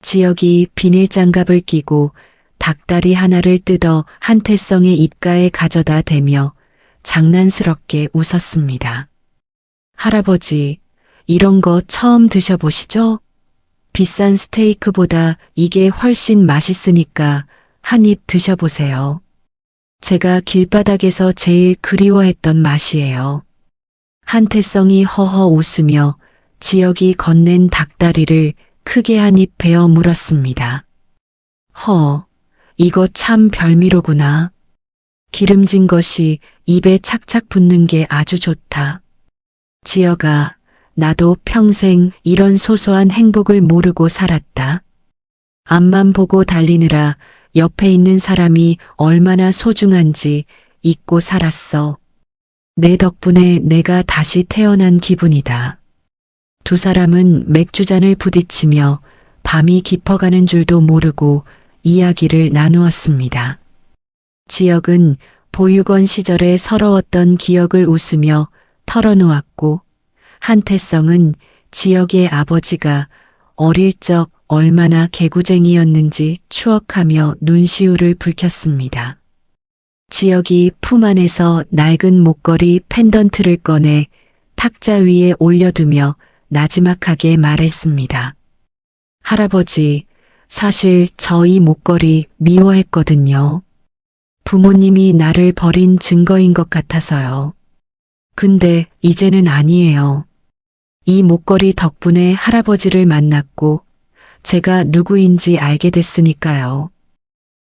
Speaker 1: 지역이 비닐장갑을 끼고 닭다리 하나를 뜯어 한태성의 입가에 가져다 대며 장난스럽게 웃었습니다. 할아버지, 이런 거 처음 드셔보시죠? 비싼 스테이크보다 이게 훨씬 맛있으니까 한 입 드셔보세요. 제가 길바닥에서 제일 그리워했던 맛이에요. 한태성이 허허 웃으며 지역이 건넨 닭다리를 크게 한 입 베어 물었습니다. 이거 참 별미로구나. 기름진 것이 입에 착착 붙는 게 아주 좋다. 지역아, 나도 평생 이런 소소한 행복을 모르고 살았다. 앞만 보고 달리느라 옆에 있는 사람이 얼마나 소중한지 잊고 살았어. 내 덕분에 내가 다시 태어난 기분이다. 두 사람은 맥주잔을 부딪히며 밤이 깊어가는 줄도 모르고 이야기를 나누었습니다. 지역은 보육원 시절에 서러웠던 기억을 웃으며 털어놓았고 한태성은 지역의 아버지가 어릴 적 얼마나 개구쟁이였는지 추억하며 눈시울을 붉혔습니다. 지역이 품 안에서 낡은 목걸이 펜던트를 꺼내 탁자 위에 올려두며 나지막하게 말했습니다. 할아버지, 사실 저 이 목걸이 미워했거든요. 부모님이 나를 버린 증거인 것 같아서요. 근데 이제는 아니에요. 이 목걸이 덕분에 할아버지를 만났고 제가 누구인지 알게 됐으니까요.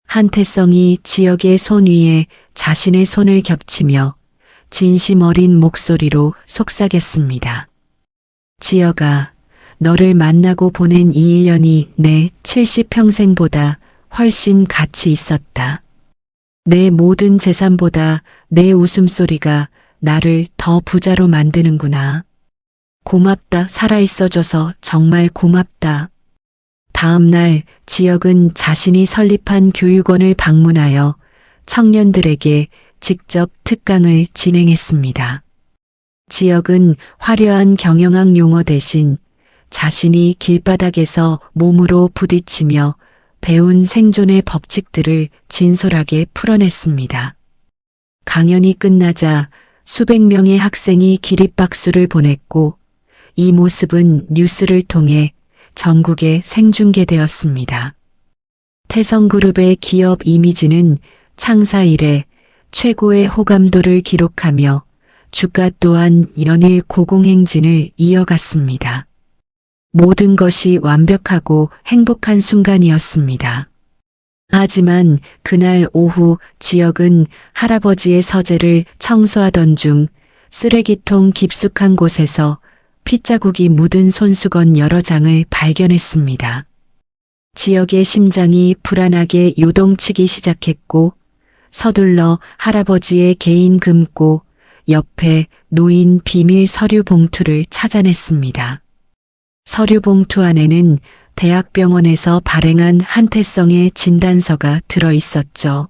Speaker 1: 한태성이 지역의 손 위에 자신의 손을 겹치며 진심 어린 목소리로 속삭였습니다. 지역아, 너를 만나고 보낸 이 1년이 내 70평생보다 훨씬 가치 있었다. 내 모든 재산보다 내 웃음소리가 나를 더 부자로 만드는구나. 고맙다. 살아있어줘서 정말 고맙다. 다음 날 지역은 자신이 설립한 교육원을 방문하여 청년들에게 직접 특강을 진행했습니다. 지역은 화려한 경영학 용어 대신 자신이 길바닥에서 몸으로 부딪히며 배운 생존의 법칙들을 진솔하게 풀어냈습니다. 강연이 끝나자 수백 명의 학생이 기립박수를 보냈고 이 모습은 뉴스를 통해 전국에 생중계되었습니다. 태성그룹의 기업 이미지는 창사 이래 최고의 호감도를 기록하며 주가 또한 연일 고공행진을 이어갔습니다. 모든 것이 완벽하고 행복한 순간이었습니다. 하지만 그날 오후 지역은 할아버지의 서재를 청소하던 중 쓰레기통 깊숙한 곳에서 핏자국이 묻은 손수건 여러 장을 발견했습니다. 지역의 심장이 불안하게 요동치기 시작했고 서둘러 할아버지의 개인 금고 옆에 놓인 비밀 서류 봉투를 찾아냈습니다. 서류 봉투 안에는 대학병원에서 발행한 한태성의 진단서가 들어 있었죠.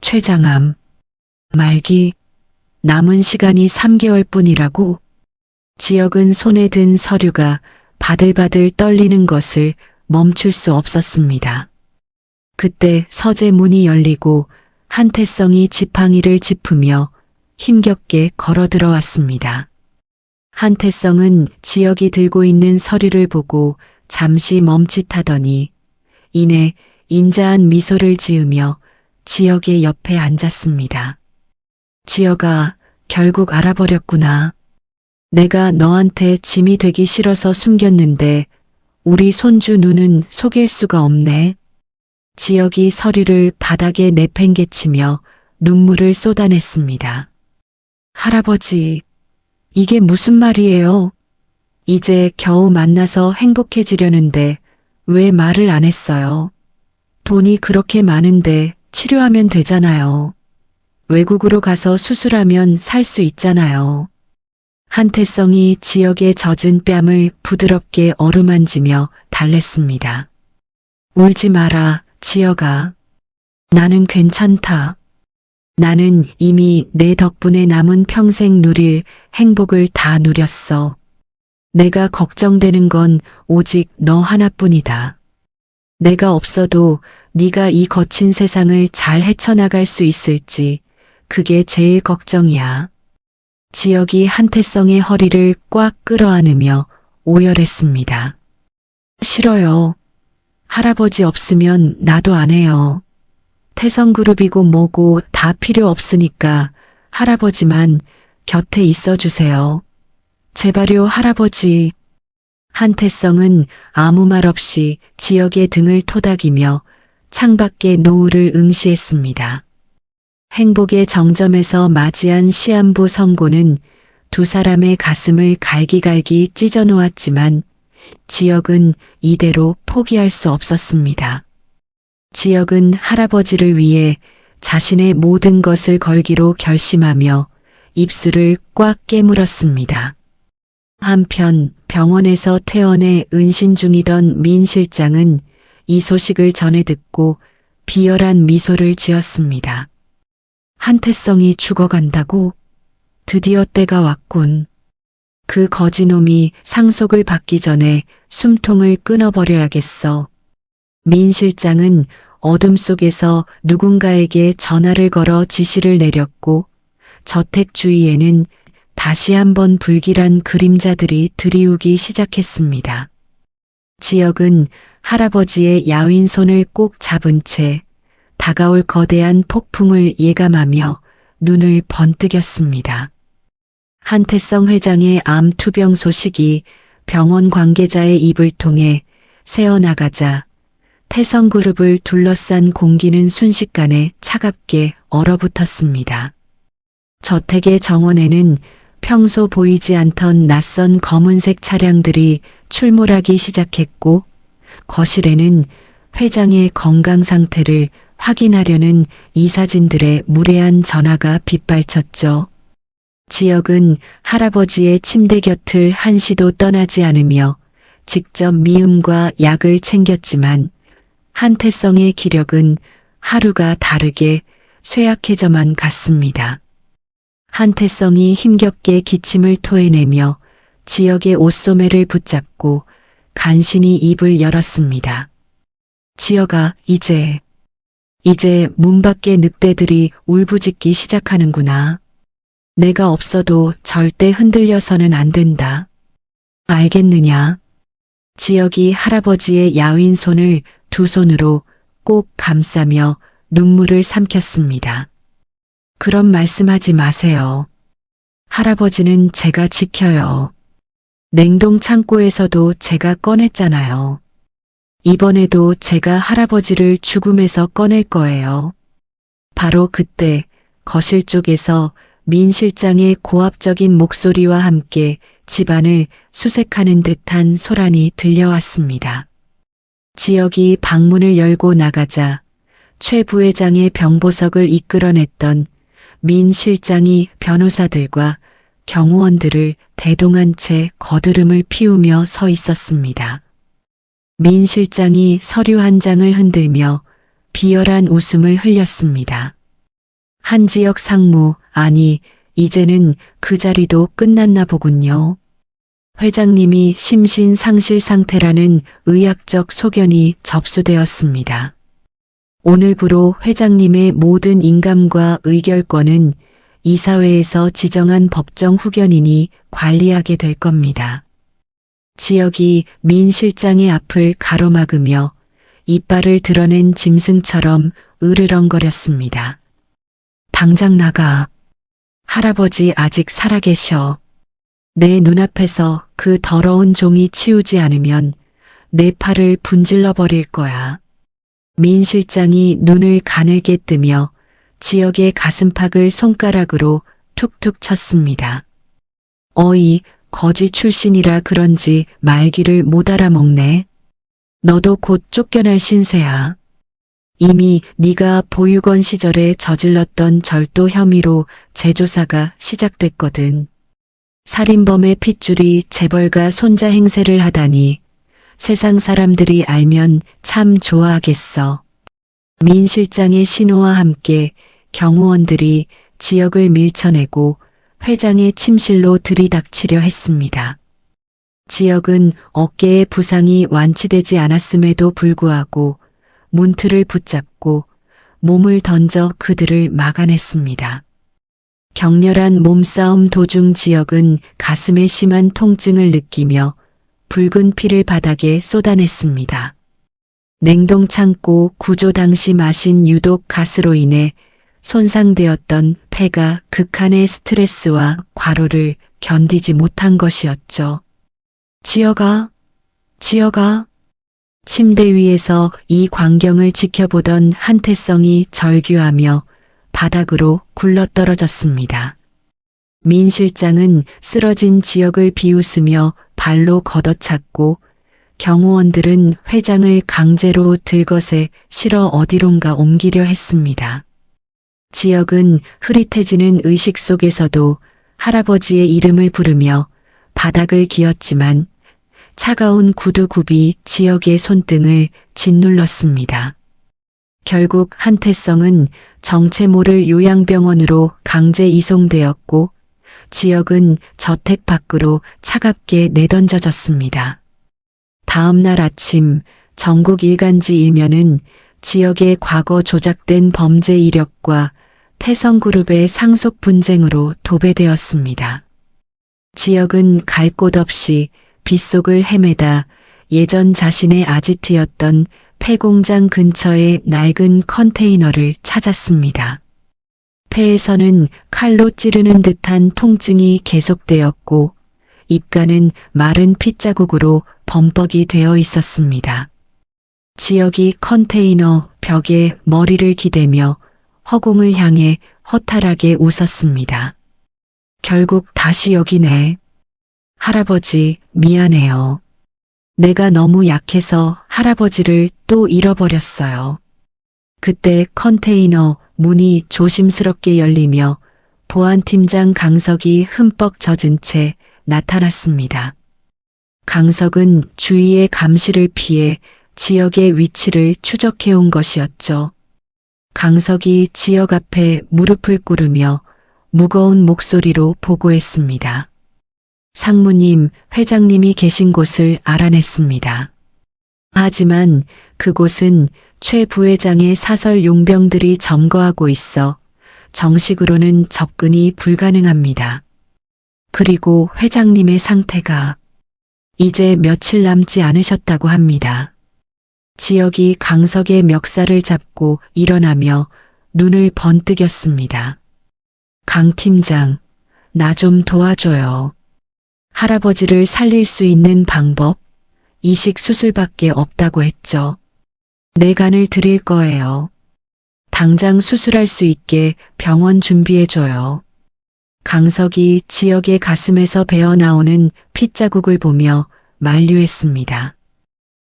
Speaker 1: 췌장암, 말기, 남은 시간이 3개월뿐이라고. 지역은 손에 든 서류가 바들바들 떨리는 것을 멈출 수 없었습니다. 그때 서재 문이 열리고 한태성이 지팡이를 짚으며 힘겹게 걸어 들어왔습니다. 한태성은 지역이 들고 있는 서류를 보고 잠시 멈칫하더니 이내 인자한 미소를 지으며 지역의 옆에 앉았습니다. 지역아, 결국 알아버렸구나. 내가 너한테 짐이 되기 싫어서 숨겼는데 우리 손주 눈은 속일 수가 없네. 지역이 서류를 바닥에 내팽개치며 눈물을 쏟아냈습니다. 할아버지, 이게 무슨 말이에요? 이제 겨우 만나서 행복해지려는데 왜 말을 안 했어요? 돈이 그렇게 많은데 치료하면 되잖아요. 외국으로 가서 수술하면 살 수 있잖아요. 한태성이 지역의 젖은 뺨을 부드럽게 어루만지며 달랬습니다. 울지 마라, 지역아. 나는 괜찮다. 나는 이미 내 덕분에 남은 평생 누릴 행복을 다 누렸어. 내가 걱정되는 건 오직 너 하나뿐이다. 내가 없어도 네가 이 거친 세상을 잘 헤쳐나갈 수 있을지 그게 제일 걱정이야. 지역이 한태성의 허리를 꽉 끌어안으며 오열했습니다. 싫어요. 할아버지 없으면 나도 안 해요. 태성그룹이고 뭐고 다 필요 없으니까 할아버지만 곁에 있어 주세요. 제발요, 할아버지. 한태성은 아무 말 없이 지역의 등을 토닥이며 창밖의 노을을 응시했습니다. 행복의 정점에서 맞이한 시한부 선고는 두 사람의 가슴을 갈기갈기 찢어 놓았지만 지역은 이대로 포기할 수 없었습니다. 지역은 할아버지를 위해 자신의 모든 것을 걸기로 결심하며 입술을 꽉 깨물었습니다. 한편 병원에서 퇴원해 은신 중이던 민 실장은 이 소식을 전해 듣고 비열한 미소를 지었습니다. 한태성이 죽어간다고? 드디어 때가 왔군. 그 거지놈이 상속을 받기 전에 숨통을 끊어버려야겠어. 민 실장은 어둠 속에서 누군가에게 전화를 걸어 지시를 내렸고 저택 주위에는 다시 한번 불길한 그림자들이 드리우기 시작했습니다. 지역은 할아버지의 야윈 손을 꼭 잡은 채 다가올 거대한 폭풍을 예감하며 눈을 번뜩였습니다. 한태성 회장의 암 투병 소식이 병원 관계자의 입을 통해 새어나가자 태성그룹을 둘러싼 공기는 순식간에 차갑게 얼어붙었습니다. 저택의 정원에는 평소 보이지 않던 낯선 검은색 차량들이 출몰하기 시작했고 거실에는 회장의 건강 상태를 확인하려는 이사진들의 무례한 전화가 빗발쳤죠. 지역은 할아버지의 침대 곁을 한시도 떠나지 않으며 직접 미음과 약을 챙겼지만 한태성의 기력은 하루가 다르게 쇠약해져만 갔습니다. 한태성이 힘겹게 기침을 토해내며 지역의 옷소매를 붙잡고 간신히 입을 열었습니다. 지역아, 이제 문 밖에 늑대들이 울부짖기 시작하는구나. 내가 없어도 절대 흔들려서는 안 된다. 알겠느냐? 지역이 할아버지의 야윈 손을 두 손으로 꼭 감싸며 눈물을 삼켰습니다. 그런 말씀하지 마세요. 할아버지는 제가 지켜요. 냉동 창고에서도 제가 꺼냈잖아요. 이번에도 제가 할아버지를 죽음에서 꺼낼 거예요. 바로 그때 거실 쪽에서 민 실장의 고압적인 목소리와 함께 집안을 수색하는 듯한 소란이 들려왔습니다. 지역이 방문을 열고 나가자 최 부회장의 병보석을 이끌어냈던 민 실장이 변호사들과 경호원들을 대동한 채 거드름을 피우며 서 있었습니다. 민 실장이 서류 한 장을 흔들며 비열한 웃음을 흘렸습니다. 한지역 상무, 아니, 이제는 그 자리도 끝났나 보군요. 회장님이 심신상실 상태라는 의학적 소견이 접수되었습니다. 오늘부로 회장님의 모든 인감과 의결권은 이사회에서 지정한 법정 후견인이 관리하게 될 겁니다. 지역이 민 실장의 앞을 가로막으며 이빨을 드러낸 짐승처럼 으르렁거렸습니다. 당장 나가. 할아버지 아직 살아계셔. 내 눈앞에서 그 더러운 종이 치우지 않으면 내 팔을 분질러 버릴 거야. 민 실장이 눈을 가늘게 뜨며 지역의 가슴팍을 손가락으로 툭툭 쳤습니다. 어이, 거지 출신이라 그런지 말귀를 못 알아먹네. 너도 곧 쫓겨날 신세야. 이미 네가 보육원 시절에 저질렀던 절도 혐의로 재조사가 시작됐거든. 살인범의 핏줄이 재벌가 손자 행세를 하다니 세상 사람들이 알면 참 좋아하겠어. 민 실장의 신호와 함께 경호원들이 지역을 밀쳐내고 회장의 침실로 들이닥치려 했습니다. 지역은 어깨에 부상이 완치되지 않았음에도 불구하고 문틀을 붙잡고 몸을 던져 그들을 막아냈습니다. 격렬한 몸싸움 도중 지역은 가슴에 심한 통증을 느끼며 붉은 피를 바닥에 쏟아냈습니다. 냉동창고 구조 당시 마신 유독 가스로 인해 손상되었던 폐가 극한의 스트레스와 과로를 견디지 못한 것이었죠. 지역아. 침대 위에서 이 광경을 지켜보던 한태성이 절규하며 바닥으로 굴러떨어졌습니다. 민 실장은 쓰러진 지역을 비웃으며 발로 걷어찼고 경호원들은 회장을 강제로 들것에 실어 어디론가 옮기려 했습니다. 지역은 흐릿해지는 의식 속에서도 할아버지의 이름을 부르며 바닥을 기었지만 차가운 구두굽이 지역의 손등을 짓눌렀습니다. 결국 한태성은 정체 모를 요양병원으로 강제 이송되었고 지역은 저택 밖으로 차갑게 내던져졌습니다. 다음 날 아침 전국 일간지 일면은 지역의 과거 조작된 범죄 이력과 태성그룹의 상속 분쟁으로 도배되었습니다. 지역은 갈 곳 없이 빗속을 헤매다 예전 자신의 아지트였던 폐공장 근처의 낡은 컨테이너를 찾았습니다. 폐에서는 칼로 찌르는 듯한 통증이 계속되었고 입가는 마른 핏자국으로 범벅이 되어 있었습니다. 지역이 컨테이너 벽에 머리를 기대며 허공을 향해 허탈하게 웃었습니다. 결국 다시 여기네. 할아버지, 미안해요. 내가 너무 약해서 할아버지를 또 잃어버렸어요. 그때 컨테이너 문이 조심스럽게 열리며 보안팀장 강석이 흠뻑 젖은 채 나타났습니다. 강석은 주위의 감시를 피해 지역의 위치를 추적해온 것이었죠. 강석이 지역 앞에 무릎을 꿇으며 무거운 목소리로 보고했습니다. 상무님, 회장님이 계신 곳을 알아냈습니다. 하지만 그곳은 최 부회장의 사설 용병들이 점거하고 있어 정식으로는 접근이 불가능합니다. 그리고 회장님의 상태가 이제 며칠 남지 않으셨다고 합니다. 지역이 강석의 멱살을 잡고 일어나며 눈을 번뜩였습니다. 강 팀장, 나 좀 도와줘요. 할아버지를 살릴 수 있는 방법, 이식 수술밖에 없다고 했죠. 내 간을 드릴 거예요. 당장 수술할 수 있게 병원 준비해줘요. 강석이 지역의 가슴에서 배어나오는 핏자국을 보며 만류했습니다.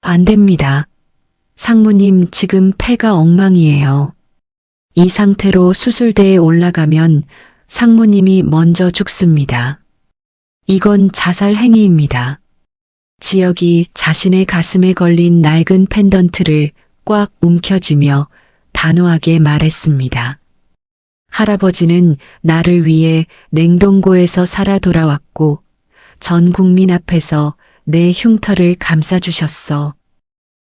Speaker 1: 안 됩니다. 상무님, 지금 폐가 엉망이에요. 이 상태로 수술대에 올라가면 상무님이 먼저 죽습니다. 이건 자살 행위입니다. 지역이 자신의 가슴에 걸린 낡은 펜던트를 꽉 움켜쥐며 단호하게 말했습니다. 할아버지는 나를 위해 냉동고에서 살아 돌아왔고 전 국민 앞에서 내 흉터를 감싸주셨어.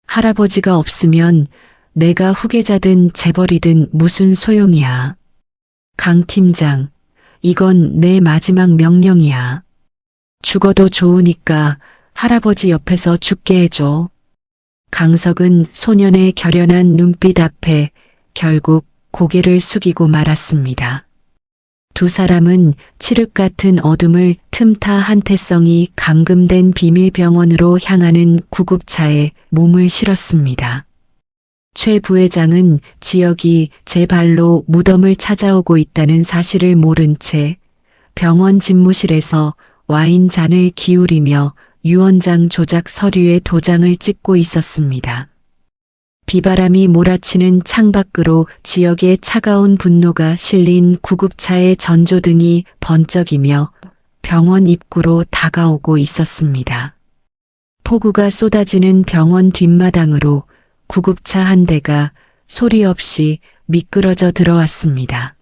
Speaker 1: 할아버지가 없으면 내가 후계자든 재벌이든 무슨 소용이야. 강 팀장, 이건 내 마지막 명령이야. 죽어도 좋으니까 할아버지 옆에서 죽게 해줘. 강석은 소년의 결연한 눈빛 앞에 결국 고개를 숙이고 말았습니다. 두 사람은 칠흑 같은 어둠을 틈타 한태성이 감금된 비밀병원으로 향하는 구급차에 몸을 실었습니다. 최 부회장은 지역이 제 발로 무덤을 찾아오고 있다는 사실을 모른 채 병원 집무실에서 와인 잔을 기울이며 유언장 조작 서류에 도장을 찍고 있었습니다. 비바람이 몰아치는 창밖으로 지역의 차가운 분노가 실린 구급차의 전조등이 번쩍이며 병원 입구로 다가오고 있었습니다. 폭우가 쏟아지는 병원 뒷마당으로 구급차 한 대가 소리 없이 미끄러져 들어왔습니다.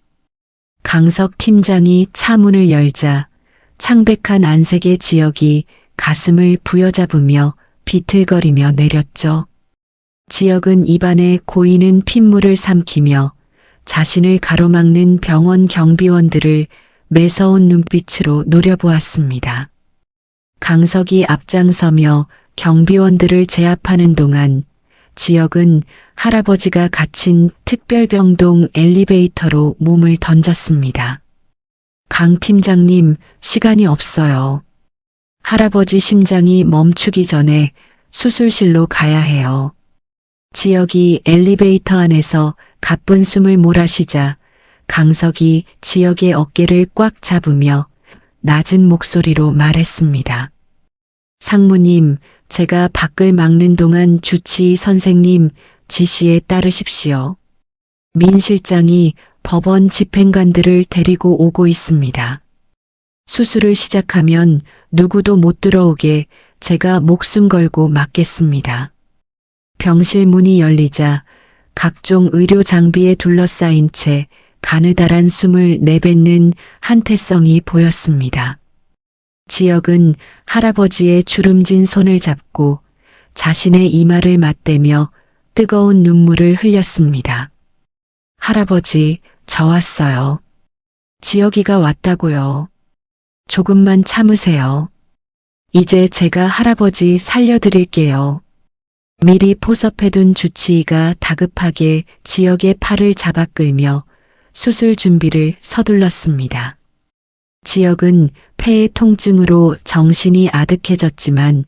Speaker 1: 강석 팀장이 차 문을 열자 창백한 안색의 지역이 가슴을 부여잡으며 비틀거리며 내렸죠. 지역은 입안에 고이는 핏물을 삼키며 자신을 가로막는 병원 경비원들을 매서운 눈빛으로 노려보았습니다. 강석이 앞장서며 경비원들을 제압하는 동안 지역은 할아버지가 갇힌 특별병동 엘리베이터로 몸을 던졌습니다. 강 팀장님, 시간이 없어요. 할아버지 심장이 멈추기 전에 수술실로 가야 해요. 지역이 엘리베이터 안에서 가쁜 숨을 몰아쉬자 강석이 지역의 어깨를 꽉 잡으며 낮은 목소리로 말했습니다. 상무님, 제가 밖을 막는 동안 주치의 선생님 지시에 따르십시오. 민 실장이 법원 집행관들을 데리고 오고 있습니다. 수술을 시작하면 누구도 못 들어오게 제가 목숨 걸고 막겠습니다. 병실 문이 열리자 각종 의료 장비에 둘러싸인 채 가느다란 숨을 내뱉는 한태성이 보였습니다. 지역은 할아버지의 주름진 손을 잡고 자신의 이마를 맞대며 뜨거운 눈물을 흘렸습니다. 할아버지, 저 왔어요. 지역이가 왔다고요. 조금만 참으세요. 이제 제가 할아버지 살려드릴게요. 미리 포섭해둔 주치의가 다급하게 지역의 팔을 잡아 끌며 수술 준비를 서둘렀습니다. 지역은 폐의 통증으로 정신이 아득해졌지만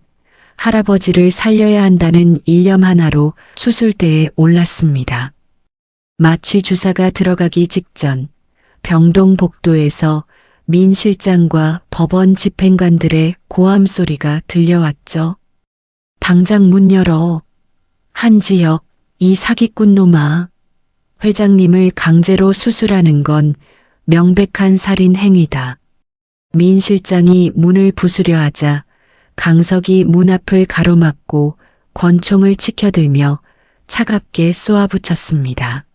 Speaker 1: 할아버지를 살려야 한다는 일념 하나로 수술대에 올랐습니다. 마취 주사가 들어가기 직전 병동 복도에서 민 실장과 법원 집행관들의 고함 소리가 들려왔죠. 당장 문 열어. 한지혁, 이 사기꾼 놈아. 회장님을 강제로 수술하는 건 명백한 살인 행위다. 민 실장이 문을 부수려 하자 강석이 문 앞을 가로막고 권총을 치켜들며 차갑게 쏘아붙였습니다.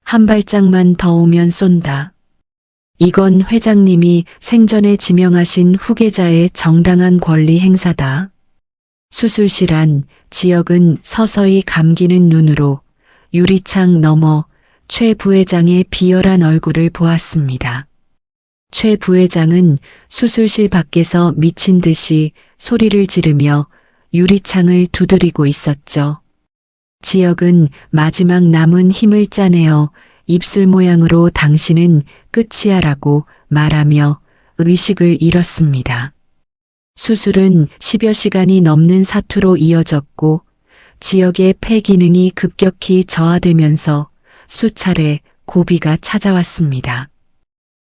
Speaker 1: 한 발짝만 더 오면 쏜다. 이건 회장님이 생전에 지명하신 후계자의 정당한 권리 행사다. 수술실 안 지역은 서서히 감기는 눈으로 유리창 너머 최 부회장의 비열한 얼굴을 보았습니다. 최 부회장은 수술실 밖에서 미친 듯이 소리를 지르며 유리창을 두드리고 있었죠. 지역은 마지막 남은 힘을 짜내어 입술 모양으로 당신은 끝이야라고 말하며 의식을 잃었습니다. 수술은 10여 시간이 넘는 사투로 이어졌고 지역의 폐 기능이 급격히 저하되면서 수차례 고비가 찾아왔습니다.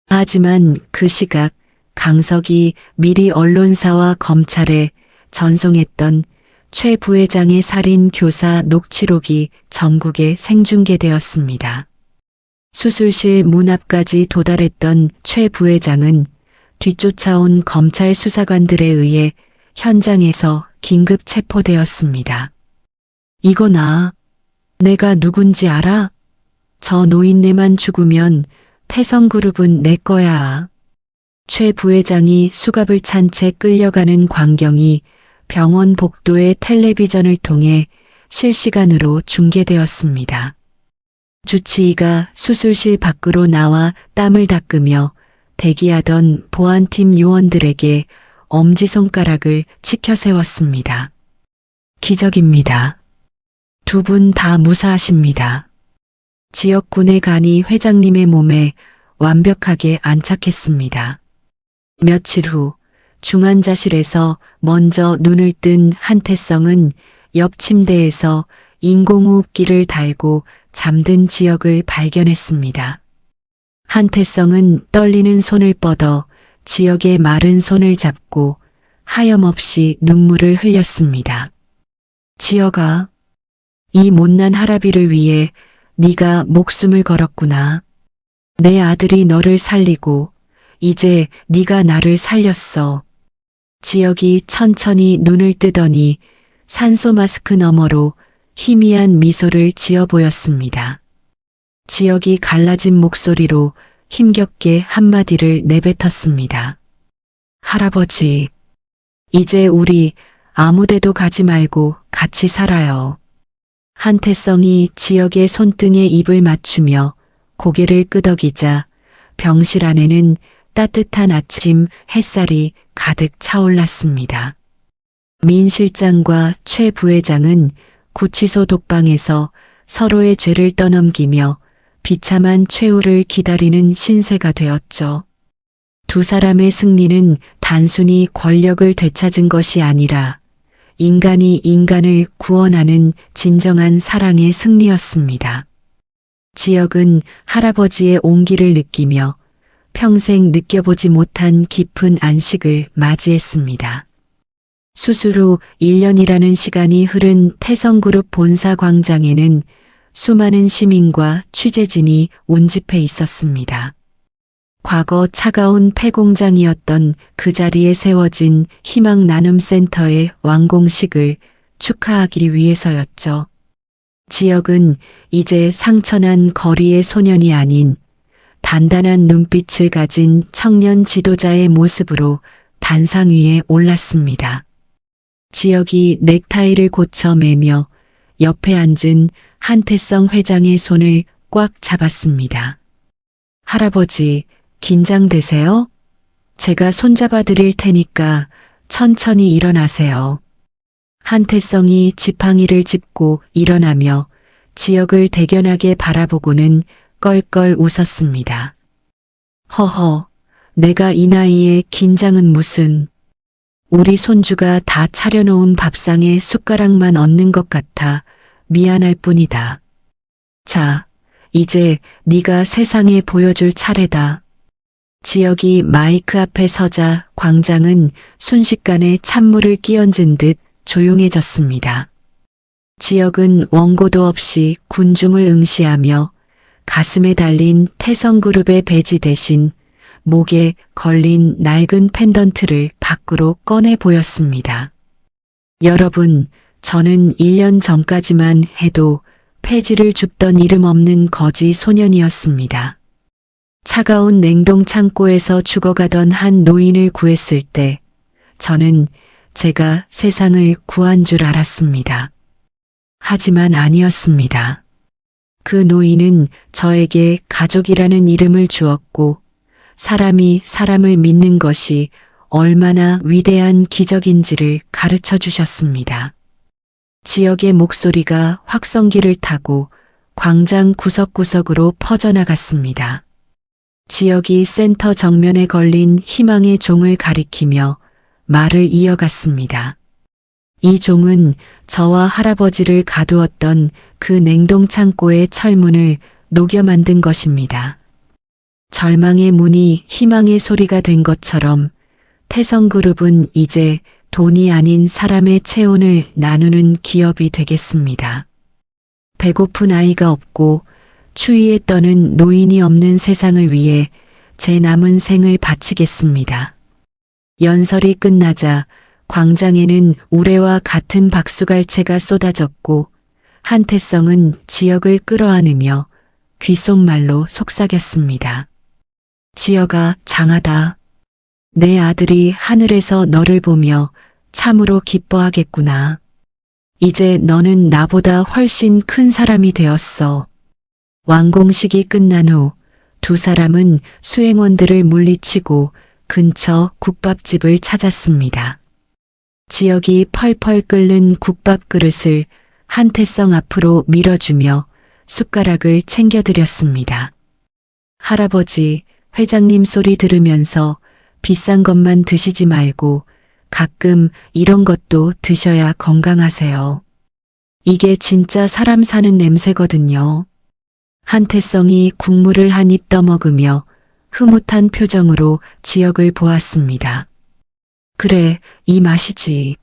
Speaker 1: 하지만 그 시각 강석이 미리 언론사와 검찰에 전송했던 최 부회장의 살인 교사 녹취록이 전국에 생중계되었습니다. 수술실 문 앞까지 도달했던 최 부회장은 뒤쫓아온 검찰 수사관들에 의해 현장에서 긴급 체포되었습니다. 이거나 내가 누군지 알아? 저 노인네만 죽으면 태성그룹은 내 거야. 최 부회장이 수갑을 찬 채 끌려가는 광경이 병원 복도의 텔레비전을 통해 실시간으로 중계되었습니다. 주치의가 수술실 밖으로 나와 땀을 닦으며 대기하던 보안팀 요원들에게 엄지손가락을 치켜 세웠습니다. 기적입니다. 두 분 다 무사하십니다. 지역군의 간이 회장님의 몸에 완벽하게 안착했습니다. 며칠 후 중환자실에서 먼저 눈을 뜬 한태성은 옆 침대에서 인공호흡기를 달고 잠든 지역을 발견했습니다. 한태성은 떨리는 손을 뻗어 지역의 마른 손을 잡고 하염없이 눈물을 흘렸습니다. 지역아, 이 못난 할아비를 위해 네가 목숨을 걸었구나. 내 아들이 너를 살리고 이제 네가 나를 살렸어. 지역이 천천히 눈을 뜨더니 산소 마스크 너머로 희미한 미소를 지어 보였습니다. 지역이 갈라진 목소리로 힘겹게 한마디를 내뱉었습니다. 할아버지, 이제 우리 아무데도 가지 말고 같이 살아요. 한태성이 지역의 손등에 입을 맞추며 고개를 끄덕이자 병실 안에는 따뜻한 아침 햇살이 가득 차올랐습니다. 민 실장과 최 부회장은 구치소 독방에서 서로의 죄를 떠넘기며 비참한 최후를 기다리는 신세가 되었죠. 두 사람의 승리는 단순히 권력을 되찾은 것이 아니라 인간이 인간을 구원하는 진정한 사랑의 승리였습니다. 지역은 할아버지의 온기를 느끼며 평생 느껴보지 못한 깊은 안식을 맞이했습니다. 수술 후 1년이라는 시간이 흐른 태성그룹 본사 광장에는 수많은 시민과 취재진이 운집해 있었습니다. 과거 차가운 폐공장이었던 그 자리에 세워진 희망 나눔 센터의 완공식을 축하하기 위해서였죠. 지역은 이제 상처난 거리의 소년이 아닌 단단한 눈빛을 가진 청년 지도자의 모습으로 단상 위에 올랐습니다. 지역이 넥타이를 고쳐 매며 옆에 앉은 한태성 회장의 손을 꽉 잡았습니다. 할아버지, 긴장되세요? 제가 손잡아 드릴 테니까 천천히 일어나세요. 한태성이 지팡이를 짚고 일어나며 지역을 대견하게 바라보고는 껄껄 웃었습니다. 허허, 내가 이 나이에 긴장은 무슨. 우리 손주가 다 차려놓은 밥상에 숟가락만 얹는 것 같아 미안할 뿐이다. 자, 이제 네가 세상에 보여줄 차례다. 지역이 마이크 앞에 서자 광장은 순식간에 찬물을 끼얹은 듯 조용해졌습니다. 지역은 원고도 없이 군중을 응시하며 가슴에 달린 태성그룹의 배지 대신 목에 걸린 낡은 펜던트를 밖으로 꺼내 보였습니다. 여러분, 저는 1년 전까지만 해도 폐지를 줍던 이름 없는 거지 소년이었습니다. 차가운 냉동 창고에서 죽어가던 한 노인을 구했을 때 저는 제가 세상을 구한 줄 알았습니다. 하지만 아니었습니다. 그 노인은 저에게 가족이라는 이름을 주었고 사람이 사람을 믿는 것이 얼마나 위대한 기적인지를 가르쳐 주셨습니다. 지역의 목소리가 확성기를 타고 광장 구석구석으로 퍼져나갔습니다. 지역이 센터 정면에 걸린 희망의 종을 가리키며 말을 이어갔습니다. 이 종은 저와 할아버지를 가두었던 그 냉동 창고의 철문을 녹여 만든 것입니다. 절망의 문이 희망의 소리가 된 것처럼 태성그룹은 이제 돈이 아닌 사람의 체온을 나누는 기업이 되겠습니다. 배고픈 아이가 없고 추위에 떠는 노인이 없는 세상을 위해 제 남은 생을 바치겠습니다. 연설이 끝나자 광장에는 우레와 같은 박수갈채가 쏟아졌고 한태성은 지역을 끌어안으며 귓속말로 속삭였습니다. 지역아, 장하다. 내 아들이 하늘에서 너를 보며 참으로 기뻐하겠구나. 이제 너는 나보다 훨씬 큰 사람이 되었어. 완공식이 끝난 후 두 사람은 수행원들을 물리치고 근처 국밥집을 찾았습니다. 지역이 펄펄 끓는 국밥 그릇을 한태성 앞으로 밀어주며 숟가락을 챙겨드렸습니다. 할아버지, 회장님 소리 들으면서 비싼 것만 드시지 말고 가끔 이런 것도 드셔야 건강하세요. 이게 진짜 사람 사는 냄새거든요. 한태성이 국물을 한 입 떠먹으며 흐뭇한 표정으로 지역을 보았습니다. 그래, 이 맛이지.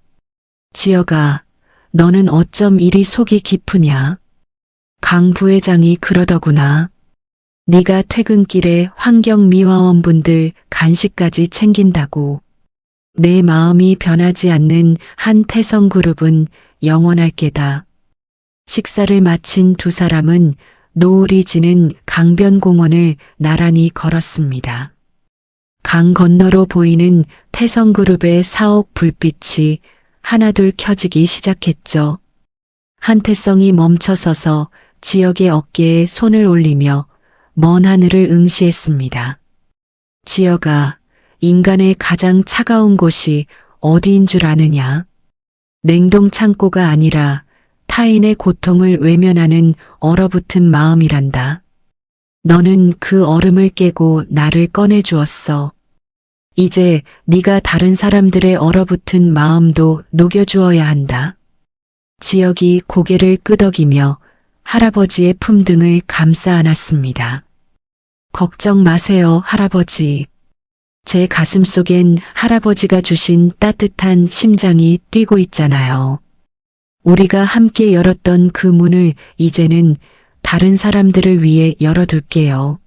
Speaker 1: 지역아, 너는 어쩜 이리 속이 깊으냐? 강 부회장이 그러더구나. 네가 퇴근길에 환경미화원분들 간식까지 챙긴다고. 내 마음이 변하지 않는 한태성그룹은 영원할 게다. 식사를 마친 두 사람은 노을이 지는 강변공원을 나란히 걸었습니다. 강 건너로 보이는 태성그룹의 사옥 불빛이 하나둘 켜지기 시작했죠. 한태성이 멈춰서서 지역의 어깨에 손을 올리며 먼 하늘을 응시했습니다. 지역아, 인간의 가장 차가운 곳이 어디인 줄 아느냐? 냉동 창고가 아니라 타인의 고통을 외면하는 얼어붙은 마음이란다. 너는 그 얼음을 깨고 나를 꺼내주었어. 이제 네가 다른 사람들의 얼어붙은 마음도 녹여주어야 한다. 지역이 고개를 끄덕이며 할아버지의 품등을 감싸 안았습니다. 걱정 마세요, 할아버지. 제 가슴 속엔 할아버지가 주신 따뜻한 심장이 뛰고 있잖아요. 우리가 함께 열었던 그 문을 이제는 다른 사람들을 위해 열어둘게요.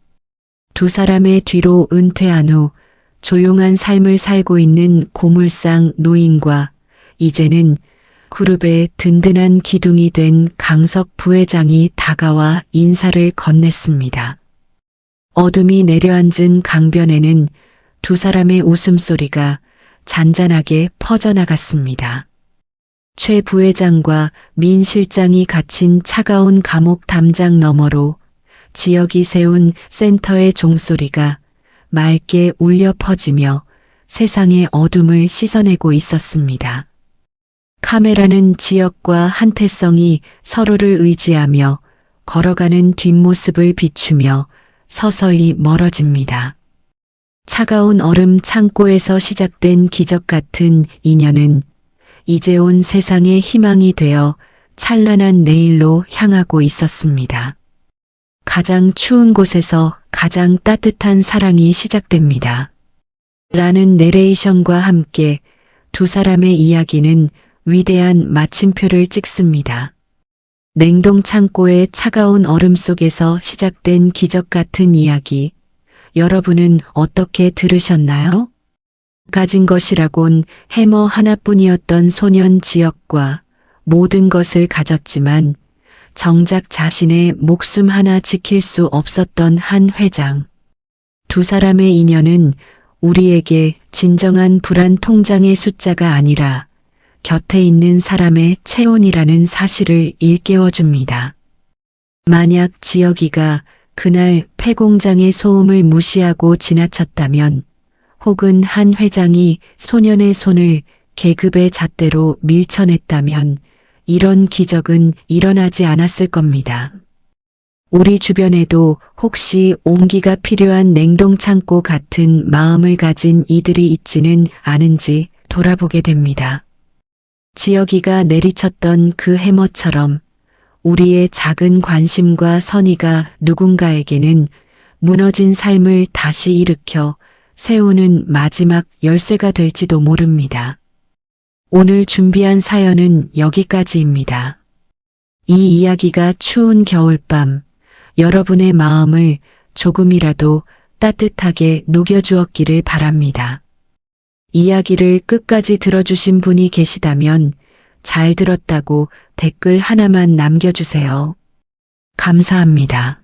Speaker 1: 두 사람의 뒤로 은퇴한 후 조용한 삶을 살고 있는 고물상 노인과 이제는 그룹의 든든한 기둥이 된 강석 부회장이 다가와 인사를 건넸습니다. 어둠이 내려앉은 강변에는 두 사람의 웃음소리가 잔잔하게 퍼져나갔습니다. 최 부회장과 민 실장이 갇힌 차가운 감옥 담장 너머로 지역이 세운 센터의 종소리가 맑게 울려 퍼지며 세상의 어둠을 씻어내고 있었습니다. 카메라는 지역과 한태성이 서로를 의지하며 걸어가는 뒷모습을 비추며 서서히 멀어집니다. 차가운 얼음 창고에서 시작된 기적 같은 인연은 이제 온 세상의 희망이 되어 찬란한 내일로 향하고 있었습니다. 가장 추운 곳에서 가장 따뜻한 사랑이 시작됩니다. 라는 내레이션과 함께 두 사람의 이야기는 위대한 마침표를 찍습니다. 냉동 창고의 차가운 얼음 속에서 시작된 기적 같은 이야기, 여러분은 어떻게 들으셨나요? 가진 것이라곤 해머 하나뿐이었던 소년 지역과 모든 것을 가졌지만 정작 자신의 목숨 하나 지킬 수 없었던 한 회장. 두 사람의 인연은 우리에게 진정한 불안 통장의 숫자가 아니라 곁에 있는 사람의 체온이라는 사실을 일깨워줍니다. 만약 지역이가 그날 폐공장의 소음을 무시하고 지나쳤다면, 혹은 한 회장이 소년의 손을 계급의 잣대로 밀쳐냈다면 이런 기적은 일어나지 않았을 겁니다. 우리 주변에도 혹시 온기가 필요한 냉동창고 같은 마음을 가진 이들이 있지는 않은지 돌아보게 됩니다. 지역이가 내리쳤던 그 해머처럼 우리의 작은 관심과 선의가 누군가에게는 무너진 삶을 다시 일으켜 세우는 마지막 열쇠가 될지도 모릅니다. 오늘 준비한 사연은 여기까지입니다. 이 이야기가 추운 겨울밤 여러분의 마음을 조금이라도 따뜻하게 녹여주었기를 바랍니다. 이야기를 끝까지 들어주신 분이 계시다면 잘 들었다고 댓글 하나만 남겨주세요. 감사합니다.